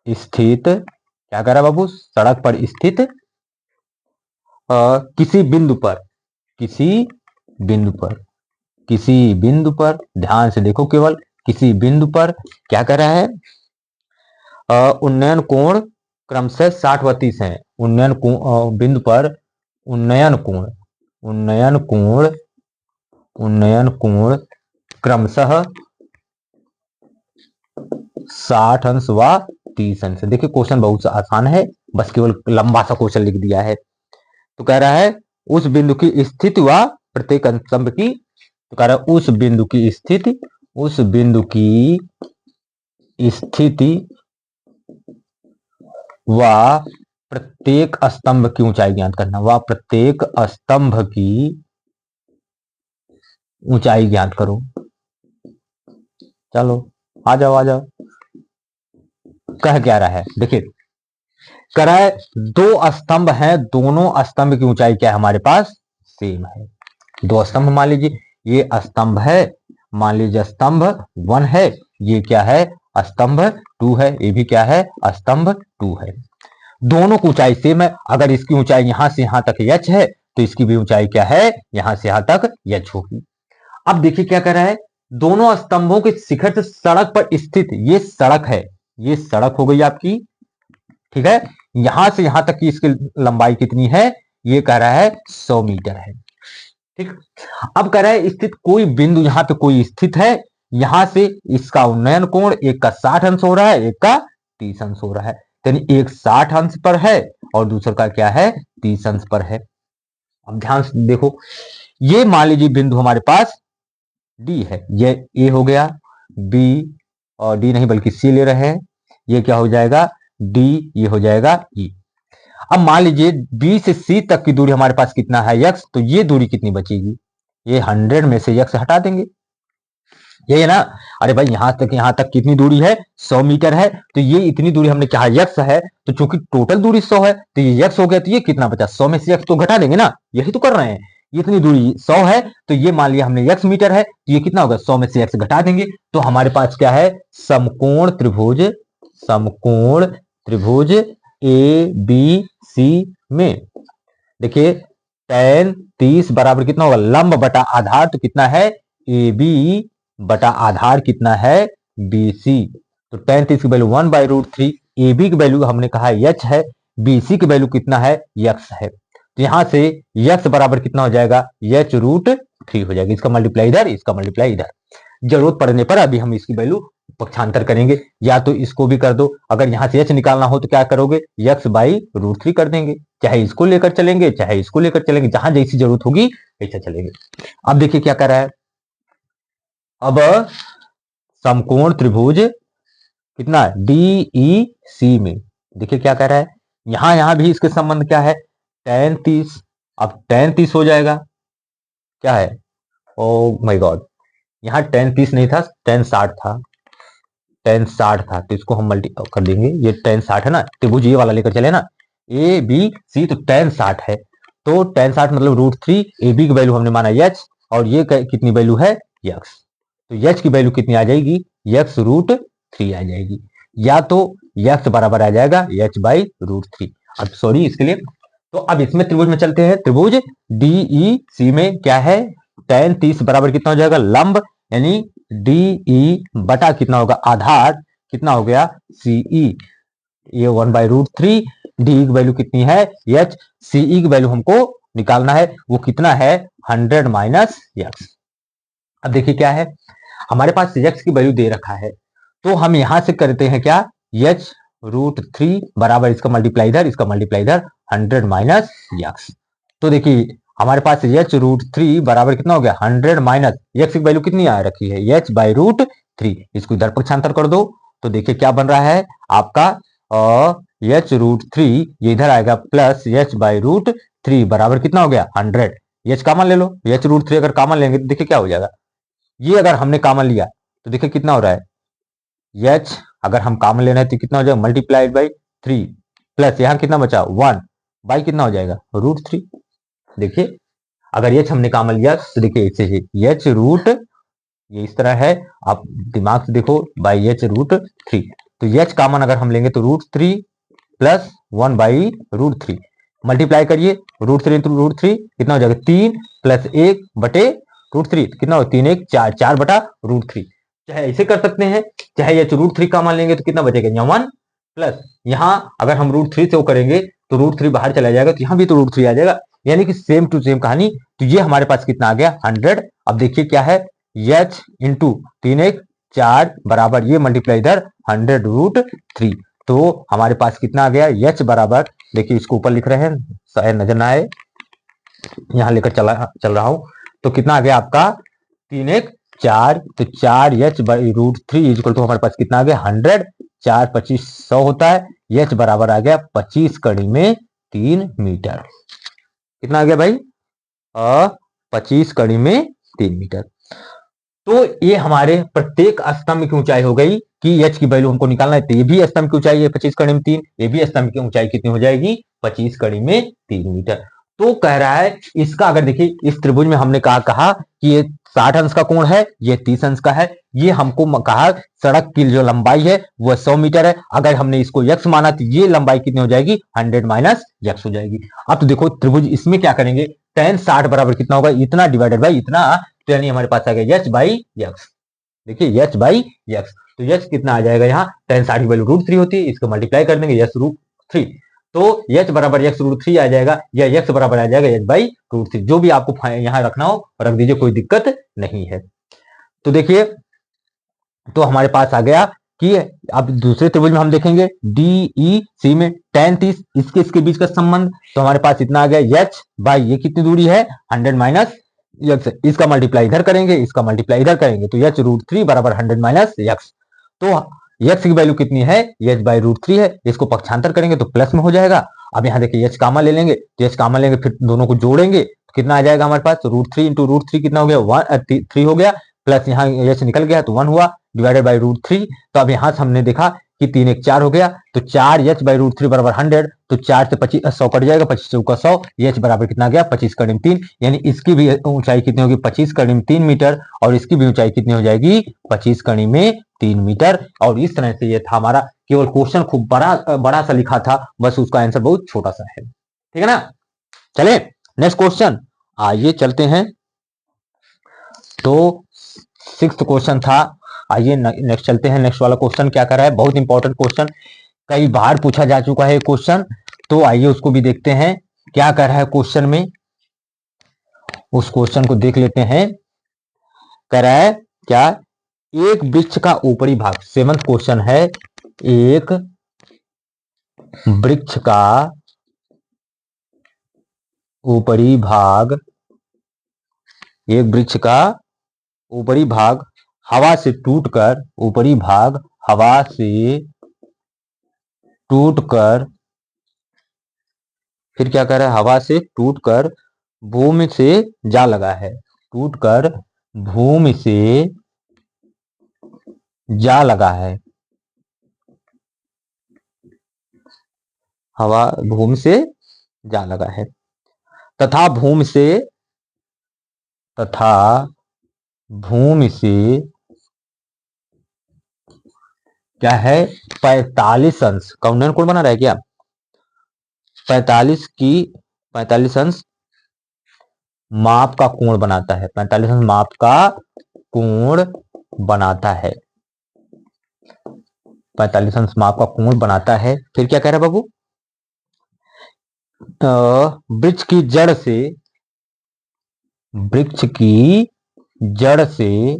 स्थित क्या कर रहा है बाबू, सड़क पर स्थित किसी बिंदु पर, किसी बिंदु पर, किसी बिंदु पर, ध्यान से देखो केवल, किसी बिंदु पर क्या कर रहा है, उन्नयन कोण क्रमशः 60 व 30 है। उन्नयन कोण बिंदु पर उन्नयन कोण, उन्नयन कोण, उन्नयन कोण क्रमशः 60 अंश व 30 अंश। देखिए क्वेश्चन बहुत आसान है, बस केवल लंबा सा क्वेश्चन लिख दिया है। तो कह रहा है उस बिंदु की स्थिति व प्रत्येक स्तंभ की, तो कह रहा है उस बिंदु की स्थिति, उस बिंदु की स्थिति व प्रत्येक स्तंभ की ऊंचाई ज्ञात करना, व प्रत्येक स्तंभ की ऊंचाई ज्ञात करो। चलो आ जाओ आ जाओ, कह क्या रहा है देखिए, कह रहा है दो स्तंभ हैं, दोनों स्तंभ की ऊंचाई क्या है हमारे पास, सेम है। दो स्तंभ मान लीजिए, ये स्तंभ है, मान लीजिए स्तंभ 1 है, ये क्या है स्तंभ 2 है, ये भी क्या है स्तंभ 2 है। दोनों की ऊंचाई सेम है, अगर इसकी ऊंचाई यहां से यहां तक h है तो इसकी भी ऊंचाई क्या है, यहां से यहां तक h होगी। अब देखिए क्या कर रहा है, दोनों स्तंभों के शिखर से सड़क पर स्थित, ये सड़क है, ये सड़क हो गई आपकी, ठीक है। यहां से यहां तक की इसकी लंबाई कितनी है, ये कह रहा है 100 मीटर है, ठीक। अब कह रहा है स्थित कोई बिंदु, यहां पे कोई स्थित है, यहां से इसका उन्नयन कोण एक का 60 अंश हो रहा है, एक का 30 अंश हो रहा है, यानी एक 60 अंश पर है और दूसरा का क्या है 30 अंश पर है। अब ध्यान से देखो, ये मान लीजिए बिंदु हमारे पास डी है, ये ए हो गया, बी और डी नहीं बल्कि सी ले रहे हैं, ये क्या हो जाएगा डी, ये हो जाएगा ई। अब मान लीजिए बी से सी तक की दूरी हमारे पास कितना है x, तो ये दूरी कितनी बचेगी, ये 100 में से x हटा देंगे, ये है ना। अरे भाई यहां तक कितनी दूरी है 100 मीटर है, तो ये इतनी दूरी हमने कहा x है, तो चूंकि टोटल दूरी 100 है तो ये x हो गया, तो ये कितना बचा 100 में से x तो घटा देंगे ना, यही तो कर रहे हैं। इतनी दूरी 100 है तो ये मान लिया हमने x मीटर है, तो ये कितना होगा 100 में से x घटा देंगे, तो हमारे पास क्या है समकोण त्रिभुज, समकोण त्रिभुज ए बी सी में देखिए tan 30 बराबर कितना होगा लंब बटा आधार, तो कितना है ए बी बटा आधार कितना है BC, तो tan 30 की वैल्यू 1/√3, AB की वैल्यू हमने कहा h है, BC की वैल्यू कितना है x है, तो यहां से x बराबर कितना हो जाएगा h√3 3 हो जाएगी। इसका मल्टीप्लाई इधर, इसका मल्टीप्लाई इधर। जरूरत पड़ने पर अभी हम इसकी वैल्यू पक्षांतर करेंगे, या तो इसको भी कर दो, अगर यहां से h निकालना हो तो क्या करोगे, x बाई रूट 3 कर देंगे, चाहे इसको लेकर चलेंगे चाहे इसको लेकर चलेंगे, जहां जैसी जरूरत होगी ऐसा चलेंगे। अब देखिए क्या कर रहा है, अब समकोण त्रिभुज कितना DEC में देखिए क्या कह रहा है, यहां भी इसके संबंध क्या है, tan 30। अब tan 30 हो जाएगा, क्या है, ओ माय गॉड, यहाँ tan 30 नहीं था, tan 60 था, tan 60 था, तो इसको हम मल्टी कर देंगे, ये tan 60 है ना, त्रिभुज ये वाला लेकर चले ना, ABC, तो tan 60 है, तो tan 60 मतलब रूट 3, AB की वैल्यू हमने माना h, और ये कितनी वैल्यू है x, तो h की वैल्यू कितनी आ जाएगी, x रूट 3 आ जाएगी, या तो x बराबर आ जाएगा h बाई रूट 3। अब सॉरी इसके लिए, तो अब इसमें त्रिभुज में चलते हैं, त्रिभुज DEC में क्या है, tan 30 बराबर कितना हो जाएगा, लंब यानी DE बटा कितना होगा, आधार कितना हो गया CE, ये 1 बाई रूट 3, DE की वैल्यू कितनी है h, CE की वैल्यू हमको निकालना है, वो कितना है 100 माइनस x। अब देखिए क्या है, हमारे पास x की वैल्यू दे रखा है, तो हम यहां से करते हैं क्या, h रूट 3 बराबर इसका मल्टीप्लाई इधर, इसका मल्टीप्लाई इधर, 100 माइनस x। तो देखिए हमारे पास h रूट 3 बराबर कितना हो गया, 100 माइनस x की वैल्यू कितनी आ रखी है, h बाई रूट 3, इसको इधर पक्षांतर कर दो, तो देखिए क्या बन रहा है आपका h रूट 3, ये इधर आएगा प्लस h बाई रूट 3 बराबर कितना हो गया 100, h कॉमन ले लो, h रूट 3 अगर कॉमन लेंगे तो देखिए क्या हो जाएगा, ये अगर हमने कॉमन लिया तो देखिए कितना हो रहा है, h अगर हम कॉमन लेना है तो कितना हो जाएगा, मल्टीप्लाइड बाई 3, प्लस यहाँ कितना बचा 1 बाई कितना हो जाएगा रूट 3। देखिए अगर h हमने कॉमन लिया तो देखिए इससे h रूट, ये इस तरह है, आप दिमाग से देखो, बाई h रूट 3, तो h कॉमन अगर हम लेंगे तो root 3 plus 1 by root 3, multiply करिए, रूट 3 इंटू रूट 3 कितना हो जाएगा 3 प्लस 1 बटे रूट 3, कितना हो 3 1 4, 4 बटा रूट 3, चाहे ऐसे कर सकते हैं, चाहे h रूट 3 कॉमन लेंगे तो कितना बचेगा यहाँ 1, प्लस यहाँ अगर हम रूट 3 से वो करेंगे तो रूट 3 बाहर चला जाएगा, तो यहाँ भी तो रूट 3 आ जाएगा, यानी कि सेम टू सेम कहानी। तो ये हमारे पास कितना आ गया 100। अब देखिए क्या है, h इंटू 3 1 4 बराबर ये मल्टीप्लाई इधर 100 रूट 3, तो हमारे पास कितना आ गया h बराबर, देखिए इसको ऊपर लिख रहे हैं शायद नजर ना आए, यहां लेकर चल रहा हूं, तो कितना आ गया आपका 3 1 4, तो 4h by root 3 equal to हमारे पास कितना आ गया 100, 4 25 100 होता है, h बराबर आ गया 25 कड़ी में 3 मीटर, कितना आ गया भाई 25 कड़ी में 3 मीटर। तो ये हमारे प्रत्येक स्तंभ की ऊंचाई हो गई कि h की वैल्यू हमको निकालना है, तो ये भी स्तंभ की ऊंचाई है 25 कड़ी में 3, ये भी स्तंभ की ऊंचाई कितनी हो जाएगी 25 कड़ी में 3 मीटर। तो कह रहा है इसका, अगर देखिए इस त्रिभुज में हमने कहा कि ये 60 अंश का कोण है, ये 30 अंश का है, ये हमको कहा सड़क की जो लंबाई है वह 100 मीटर है, अगर हमने इसको x माना तो ये लंबाई कितनी हो जाएगी 100 माइनस x हो जाएगी। अब तो देखो त्रिभुज इसमें क्या करेंगे, tan 60 बराबर कितना होगा, इतना डिवाइडेड बाई इतना, तो यानी हमारे पास आ गया h बाई x, देखिए h बाई x, तो h कितना आ जाएगा, यहाँ tan 60 की वैल्यू रूट 3 होती है, इसको मल्टीप्लाई कर देंगे h रूट 3, तो h बराबर x रूट 3 आ जाएगा, या x बराबर आ जाएगा h बाई रूट 3, जो भी आपको यहाँ रखना हो रख दीजिए, कोई दिक्कत नहीं है। तो देखिए तो हमारे पास आ गया कि अब दूसरे त्रिभुज में हम देखेंगे DEC में tan 30 इसके इसके बीच का संबंध, तो हमारे पास इतना आ गया h बाई ये कितनी दूरी है 100 माइनस x, इसका मल्टीप्लाई इधर करेंगे, इसका मल्टीप्लाई इधर करेंगे, तो h रूट 3 बराबर 100 माइनस x, तो x की वैल्यू कितनी है h बाई रूट 3 है, इसको पक्षांतर करेंगे तो प्लस में हो जाएगा। अब यहाँ देखिए h कॉमन ले लेंगे, तो h कॉमन लेंगे फिर दोनों को जोड़ेंगे तो कितना आ जाएगा हमारे पास रूट 3 इंटू रूट 3 कितना हो गया 3 हो गया, प्लस यहाँ h निकल गया तो 1 हुआ डिवाइडेड बाई रूट 3, तो अब यहाँ से हमने देखा कि 3 1 4 हो गया, तो 4h बाई रूट 3 बराबर 100, तो 4 से 25 100 कट जाएगा, 25 चौका 100, h बराबर कितना गया 25 कड़ी में 3, यानी इसकी भी ऊंचाई कितनी होगी 25 कड़ी में 3 मीटर, और इसकी भी ऊंचाई कितनी हो जाएगी 25 कड़ी में 3 मीटर। और इस तरह से ये था हमारा, केवल क्वेश्चन खूब बड़ा सा लिखा था, बस उसका आंसर बहुत छोटा सा है, ठीक है ना। चले नेक्स्ट क्वेश्चन, आइए चलते हैं, तो 6th क्वेश्चन था, आइए नेक्स्ट चलते हैं। नेक्स्ट वाला क्वेश्चन क्या कर रहा है, बहुत इंपॉर्टेंट क्वेश्चन, कई बार पूछा जा चुका है क्वेश्चन, तो आइए उसको भी देखते हैं क्या कर रहा है क्वेश्चन में। उस क्वेश्चन को देख लेते हैं। कह रहा है क्या, एक वृक्ष का ऊपरी भाग, 7th क्वेश्चन है, एक वृक्ष का ऊपरी भाग, एक वृक्ष का ऊपरी भाग हवा से टूटकर, ऊपरी भाग हवा से टूटकर, फिर क्या कर रहा है, हवा से टूटकर भूमि से जा लगा है, टूटकर भूमि से जा लगा है, हवा भूमि से जा लगा है, तथा भूमि से, तथा भूमि से क्या है, 45 अंश, काउंटर कोण बना रहा है क्या, 45 अंश माप का कोण बनाता है, 45 अंश माप का कोण बनाता है, 45 अंश माप का कोण बनाता है। फिर क्या कह रहा है बाबू, वृक्ष की जड़ से, वृक्ष की जड़ से,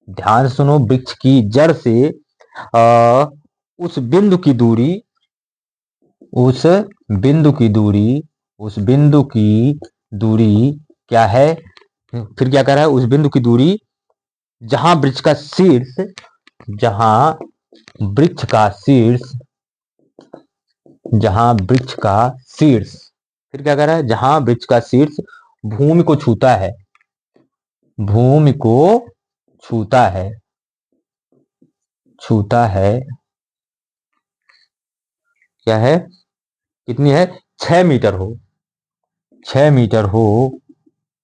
ध्यान सुनो, वृक्ष की जड़ से उस बिंदु की दूरी, उस बिंदु की दूरी, उस बिंदु की दूरी क्या है, फिर क्या कह रहा है, उस बिंदु की दूरी जहां वृक्ष का शीर्ष, जहां वृक्ष का शीर्ष, जहां वृक्ष का शीर्ष, फिर क्या कह रहा है, जहां वृक्ष का शीर्ष भूमि को छूता है, भूमि को छूता है, छूता है, क्या है, कितनी है, 6 मीटर हो, 6 मीटर हो,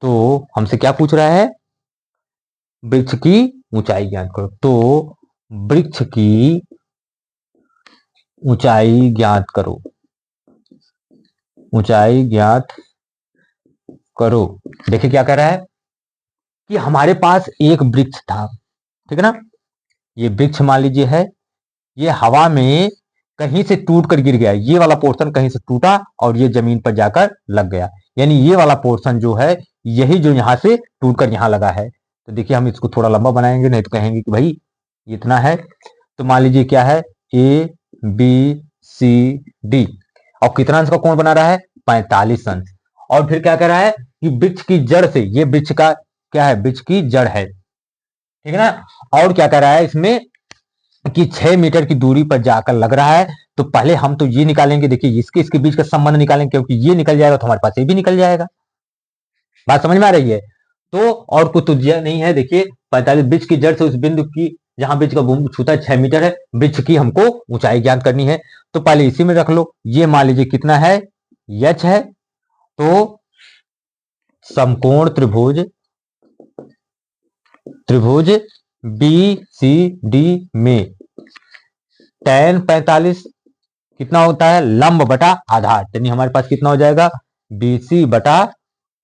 तो हमसे क्या पूछ रहा है, वृक्ष की ऊंचाई ज्ञात करो। तो वृक्ष की ऊंचाई ज्ञात करो, ऊंचाई ज्ञात करो। देखिए क्या कह रहा है कि हमारे पास एक वृक्ष था, ठीक है ना, ये वृक्ष मान लीजिए है, ये हवा में कहीं से टूट कर गिर गया, ये वाला पोर्शन कहीं से टूटा और ये जमीन पर जाकर लग गया, यानी ये वाला पोर्शन जो है यही जो यहां से टूट कर यहां लगा है। तो देखिए हम इसको थोड़ा लंबा बनाएंगे, नहीं तो कहेंगे कि भाई इतना है। तो मान लीजिए क्या है, ए बी सी डी, और कितना अंश का कोण बना रहा है, 45 अंश। और फिर क्या कह रहा है कि वृक्ष की जड़ से, ये वृक्ष का क्या है, वृक्ष की जड़ है, ठीक है ना। और क्या कह रहा है इसमें कि 6 मीटर की दूरी पर जाकर लग रहा है। तो पहले हम तो ये निकालेंगे, देखिए इसके इसके बीच का संबंध निकालेंगे, क्योंकि ये निकल जाएगा तो हमारे पास ये भी निकल जाएगा। बात समझ में आ रही है। तो और कुछ तो नहीं है, देखिए 45 वृक्ष की जड़ से उस बिंदु की जहां वृक्ष का भूमि छूता है 6 मीटर है, वृक्ष की हमको ऊंचाई ज्ञात करनी है। तो पहले इसी में रख लो, ये मान लीजिए कितना है, एच है। तो समकोण त्रिभुज, त्रिभुज बी सी डी में tan 45 कितना होता है, लंब बटा आधार, यानी हमारे पास कितना हो जाएगा, BC बटा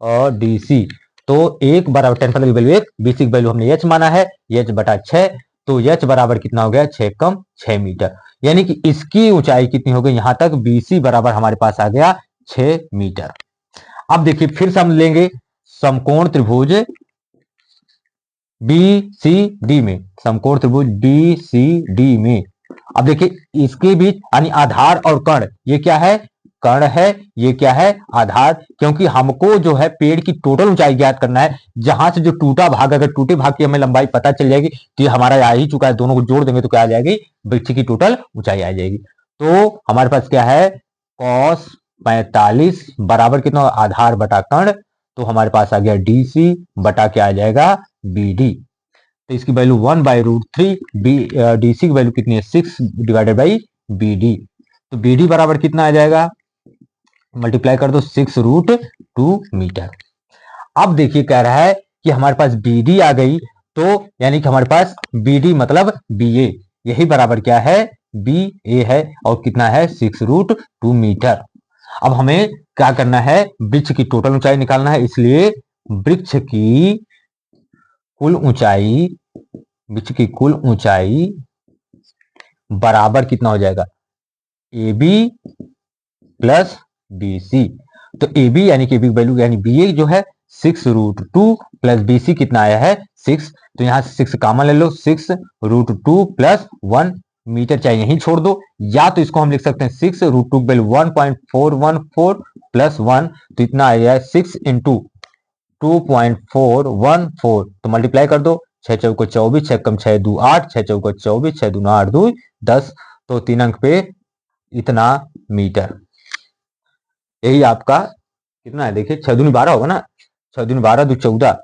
और DC। तो 1 बराबर tan 45 की वैल्यू 1, BC की वैल्यू हमने h माना है, h बटा 6, तो h बराबर कितना हो गया, 6 कम 6 मीटर, यानी कि इसकी ऊंचाई कितनी हो गई, यहां तक BC बराबर हमारे पास आ गया 6 मीटर। अब देखिए फिर से हम लेंगे समकोण त्रिभुज BCD में, समकोण त्रिभुज BCD में, अब देखिए इसके बीच यानी आधार और कर्ण, ये क्या है, कर्ण है, ये क्या है, आधार। क्योंकि हमको जो है पेड़ की टोटल ऊंचाई ज्ञात करना है, जहां से जो टूटा भाग, अगर टूटे भाग की हमें लंबाई पता चल जाएगी तो ये हमारा आ ही चुका है, दोनों को जोड़ देंगे तो क्या आ जाएगी, वृक्ष की टोटल ऊंचाई आ जाएगी। तो हमारे पास क्या है, cos 45 बराबर कितना, आधार बटा कर्ण, तो हमारे पास आ गया DC बटा क्या आ जाएगा, BD। तो इसकी वैल्यू 1/√3, DC की वैल्यू कितनी है, 6 डिवाइडेड बाई BD। तो BD बराबर कितना आ जाएगा, मल्टीप्लाई कर दो 6√2 मीटर। अब देखिए कह रहा है कि हमारे पास BD आ गई, तो यानी कि हमारे पास BD मतलब BA, यही बराबर क्या है, BA है, और कितना है 6√2 मीटर। अब हमें क्या करना है, वृक्ष की टोटल ऊंचाई निकालना है, इसलिए वृक्ष की कुल ऊंचाई, वृक्ष की कुल ऊंचाई बराबर कितना हो जाएगा, AB प्लस BC। तो AB यानी कि AB की वैल्यू यानी BA जो है 6√2 प्लस BC कितना आया है 6, तो यहाँ से 6 कॉमन ले लो, 6√2 प्लस 1 मीटर, चाहे यहीं छोड़ दो, या तो इसको हम लिख सकते हैं 6√2 की वैल्यू 1.414 प्लस 1, तो इतना आया 6 इंटू 2.414, तो मल्टीप्लाई कर दो, 6 चौको 24, 6 कम 6 2 8, 6 चौको 24, 6 दूना 8 2 10, तो 3 अंक पे इतना मीटर। यही आपका कितना है, देखिए 6 दूनी 12 होगा ना, 6 दूनी 12 दो 14,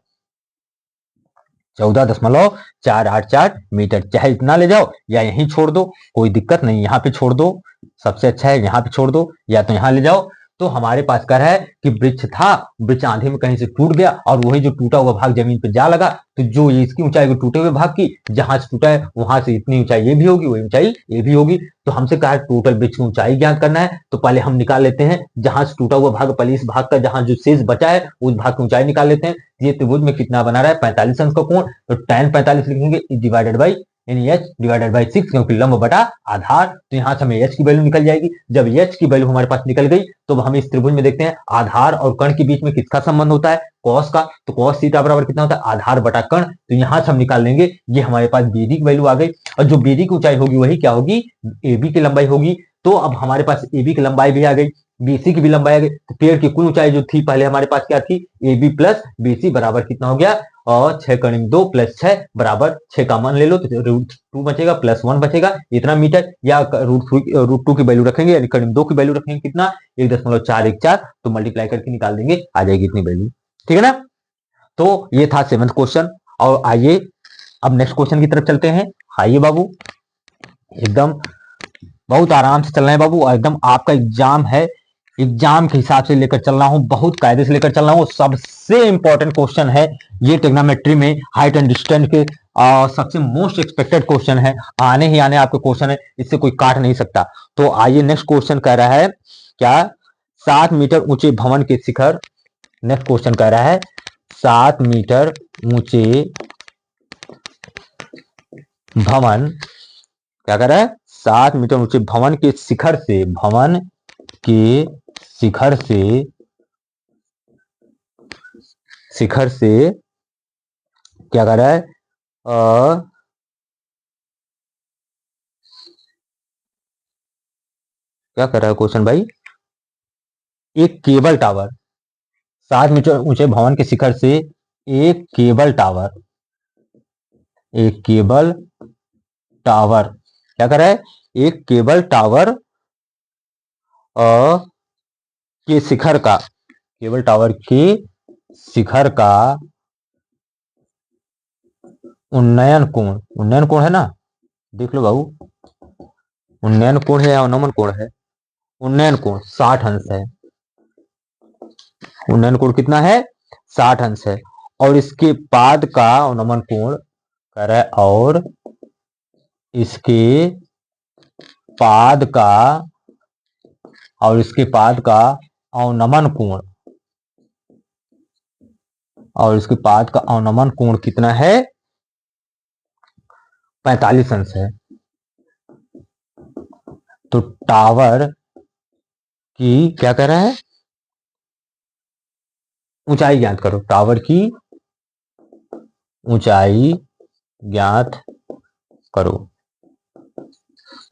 14.484 मीटर, चाहे इतना ले जाओ या यहीं छोड़ दो, कोई दिक्कत नहीं, यहाँ पे छोड़ दो, सबसे अच्छा है यहाँ पे छोड़ दो या तो यहाँ ले जाओ। तो हमारे पास कह रहा है कि वृक्ष था, वृक्ष आंधी में कहीं से टूट गया और वही जो टूटा हुआ भाग जमीन पे जा लगा, तो जो ये इसकी ऊंचाई टूटे हुए भाग की, जहां से टूटा है वहां से इतनी ऊंचाई ये भी होगी, वही ऊंचाई ये भी होगी। तो हमसे कहा है टोटल वृक्ष की ऊंचाई ज्ञात करना है, तो पहले हम निकाल लेते हैं जहां से टूटा हुआ भाग, पहले इस भाग का जहां जो शेष बचा है उस भाग की ऊंचाई निकाल लेते हैं। ये त्रिभुज में कितना बना रहा है 45 अंश का कोण, तो tan 45 लिखेंगे divided by H divided by 6, क्योंकि लंब बटा आधार, तो यहाँ से हमें एच की वैल्यू निकल जाएगी। जब एच की वैल्यू हमारे पास निकल गई तो हम इस त्रिभुज में देखते हैं आधार और कर्ण के बीच में किसका संबंध होता है, कॉस का, तो कॉस थीटा बराबर कितना होता है आधार बटा कर्ण, तो यहाँ से हम निकाल लेंगे, ये हमारे पास बीडी की वैल्यू आ गई, और जो बीडी की ऊंचाई होगी वही क्या होगी एबी की लंबाई होगी। तो अब हमारे पास एबी की लंबाई भी आ गई, बीसी की भी लंबाई आ गई, तो पेड़ की कुल ऊंचाई जो थी पहले हमारे पास क्या थी एबी प्लस बीसी बराबर कितना हो गया, और 6 करीब 2 प्लस 6 बराबर 6 का मान ले लो, तो √2 बचेगा प्लस 1 बचेगा इतना मीटर, या √2 की वैल्यू रखेंगे यानी करीब 2 की वैल्यू रखेंगे कितना 1.414, तो मल्टीप्लाई करके निकाल देंगे आ जाएगी इतनी वैल्यू, ठीक है ना। तो ये था 7th क्वेश्चन, और आइए अब नेक्स्ट क्वेश्चन की तरफ चलते हैं। आइए बाबू, एकदम बहुत आराम से चलना है बाबू, और एकदम आपका एग्जाम है, एग्जाम के हिसाब से लेकर चल रहा हूं, बहुत कायदे से लेकर चल रहा हूं। सबसे इंपॉर्टेंट क्वेश्चन है ये, ट्रिग्नोमेट्री में हाइट एंड डिस्टेंस के सबसे मोस्ट एक्सपेक्टेड क्वेश्चन है, आने ही आने आपके क्वेश्चन है, इससे कोई काट नहीं सकता। तो आइए नेक्स्ट क्वेश्चन कह रहा है क्या, 7 मीटर ऊंचे भवन के शिखर, नेक्स्ट क्वेश्चन कह रहा है 7 मीटर ऊंचे भवन, क्या कह रहा है 7 मीटर ऊंचे भवन के शिखर से, भवन के शिखर से, शिखर से क्या कर रहा है क्या कर रहा है क्वेश्चन भाई, एक केबल टावर, 7 मीटर ऊंचे भवन के शिखर से एक केबल टावर, एक केबल टावर क्या कर रहा है, एक केबल टावर के शिखर का, केबल टावर के शिखर का उन्नयन कोण, उन्नयन कोण है ना, देख लो बाबू, उन्नयन कोण है या अवनमन कोण है, उन्नयन कोण 60 अंश है, उन्नयन कोण कितना है 60 अंश है, और इसके बाद का अवनमन कोण कह रहा है, और इसके बाद का, और इसके बाद का अवनमन कोण, और इसके बाद का अवनमन कोण कितना है 45 अंश है। तो टावर की क्या कह रहा है, ऊंचाई ज्ञात करो, टावर की ऊंचाई ज्ञात करो।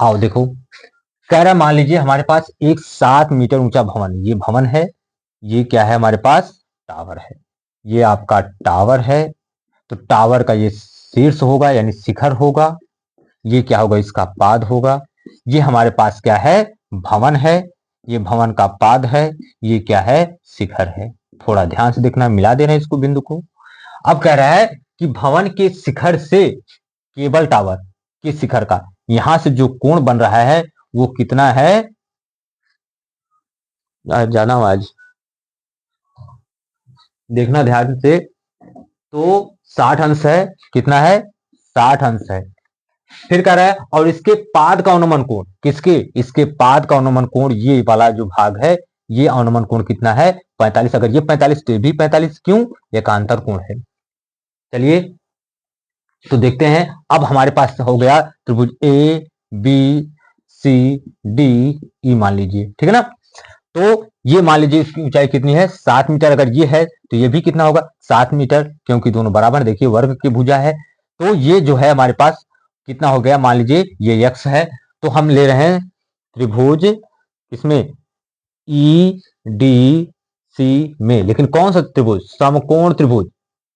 आओ देखो, कह रहा मान लीजिए हमारे पास एक 7 मीटर ऊंचा भवन, ये भवन है, ये क्या है हमारे पास टावर है, ये आपका टावर है, तो टावर का ये शीर्ष होगा यानी शिखर होगा, ये क्या होगा इसका पाद होगा, ये हमारे पास क्या है भवन है, ये भवन का पाद है, ये क्या है शिखर है। थोड़ा ध्यान से देखना, मिला दे रहे हैं इसको बिंदु को। अब कह रहा है कि भवन के शिखर से केबल टावर के शिखर का यहां से जो कोण बन रहा है वो कितना है, ज्यादा आवाज देखना ध्यान से, तो 60 अंश है, कितना है 60 अंश है। फिर कह रहा है और इसके पाद का अनुमान कोण, किसके, इसके पाद का अनुमान कोण, ये वाला जो भाग है ये अनुमान कोण कितना है 45, अगर ये 45 तो ये भी 45, क्यों, एकांतर कोण है। चलिए तो देखते हैं, अब हमारे पास हो गया त्रिभुज A B C D E मान लीजिए, ठीक है ना। तो ये मान लीजिए इसकी ऊंचाई कितनी है 7 मीटर, अगर ये है तो ये भी कितना होगा 7 मीटर, क्योंकि दोनों बराबर, देखिए वर्ग की भुजा है। तो ये जो है हमारे पास कितना हो गया, मान लीजिए ये यक्स है, तो हम ले रहे हैं त्रिभुज इसमें ई डी सी में, लेकिन कौन सा त्रिभुज, समकोण त्रिभुज।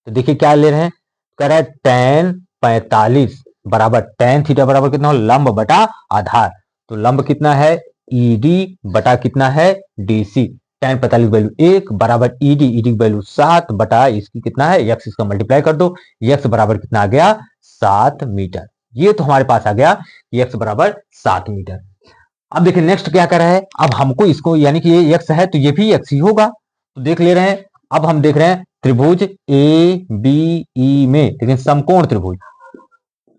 तो देखिए क्या ले रहे हैं, कह रहा है tan 45 बराबर tan थीटा बराबर कितना हो, लंब बटा आधार। तो लंब कितना है ईडी बटा कितना है डीसी। tan 45 वैल्यू 1 बराबर ईडी की वैल्यू 7 बटा इसकी कितना है यक्स, इसका मल्टीप्लाई कर दो, यक्स बराबर कितना आ गया 7 मीटर। ये तो हमारे पास आ गया यक्स बराबर 7 मीटर। अब देखिए नेक्स्ट क्या कर रहा है, अब हमको इसको यानी कि ये यक्स है तो ये भी यक्स ही होगा, तो देख ले रहे हैं। अब हम देख रहे हैं त्रिभुज ए बी ई में, लेकिन समकोण त्रिभुज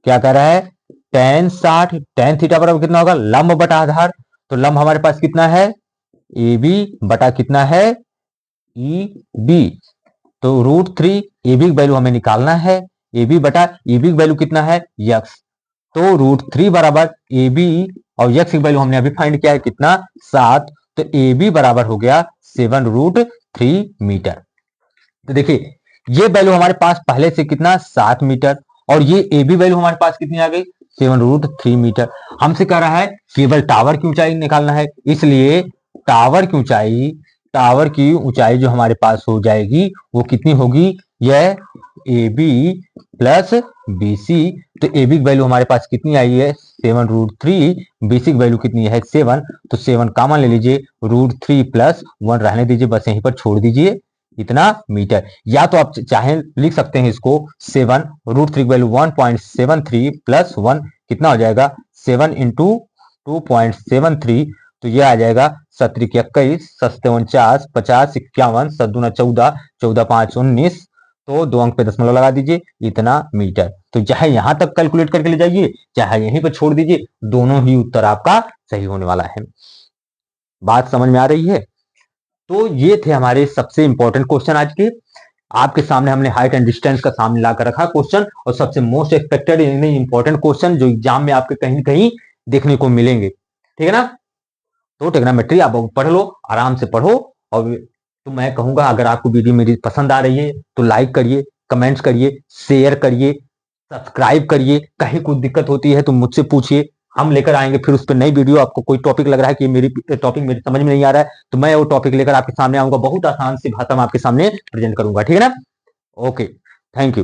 क्या कर रहा है tan 60, tan थीटा बराबर कितना होगा लंब बटा आधार। तो लंब हमारे पास कितना है ए बी बटा कितना है ई बी, तो √3 ए बी की वैल्यू हमें निकालना है, ए बी बटा ए बी की वैल्यू कितना है यक्स। तो √3 बराबर ए बी और यक्स की वैल्यू हमने अभी फाइंड किया है कितना 7, तो ए बी बराबर हो गया 7√3 मीटर। तो देखिए ये वैल्यू हमारे पास पहले से कितना 7 मीटर, और ये ए बी वैल्यू हमारे पास कितनी आ गई 7√3 मीटर। हमसे कह रहा है केवल टावर की ऊंचाई निकालना है, इसलिए टावर की ऊंचाई जो हमारे पास हो जाएगी वो कितनी होगी, यह A B plus B C. तो ए बी की वैल्यू हमारे पास कितनी आई है 7√3, बी सी की वैल्यू कितनी है 7, तो 7 कॉमन ले लीजिए, √3 प्लस 1 रहने दीजिए, बस यहीं पर छोड़ दीजिए इतना मीटर। या तो आप चाहें लिख सकते हैं इसको 7, √3 की वैल्यू 1.73 प्लस 1 कितना हो जाएगा 7 इंटू 2.73, तो ये आ जाएगा 7 21, 7 49, 50, 51, 7 दूना 14, 14 5 19, तो 2 अंक पे दशमलव लगा दीजिए इतना मीटर। तो चाहे यहां तक कैलकुलेट करके ले जाइए, चाहे यहीं पर छोड़ दीजिए, दोनों ही उत्तर आपका सही होने वाला है। बात समझ में आ रही है। तो ये थे हमारे सबसे इंपॉर्टेंट क्वेश्चन आज के, आपके सामने हमने हाइट एंड डिस्टेंस का सामने लाकर रखा क्वेश्चन, और सबसे मोस्ट एक्सपेक्टेड यानी इंपॉर्टेंट क्वेश्चन जो एग्जाम में आपके कहीं न कहीं देखने को मिलेंगे, ठीक है ना। तो ट्रिग्नोमेट्री आप पढ़ लो, आराम से पढ़ो। और तो मैं कहूंगा अगर आपको वीडियो मेरी पसंद आ रही है तो लाइक करिए, कमेंट्स करिए, शेयर करिए, सब्सक्राइब करिए। कहीं कुछ दिक्कत होती है तो मुझसे पूछिए, हम लेकर आएंगे फिर उस पर नई वीडियो। आपको कोई टॉपिक लग रहा है कि मेरी टॉपिक मेरी समझ में नहीं आ रहा है, तो मैं वो टॉपिक लेकर आपके सामने आऊंगा, बहुत आसान सी भाषा में आपके सामने प्रेजेंट करूंगा, ठीक है ना। Okay, thank you.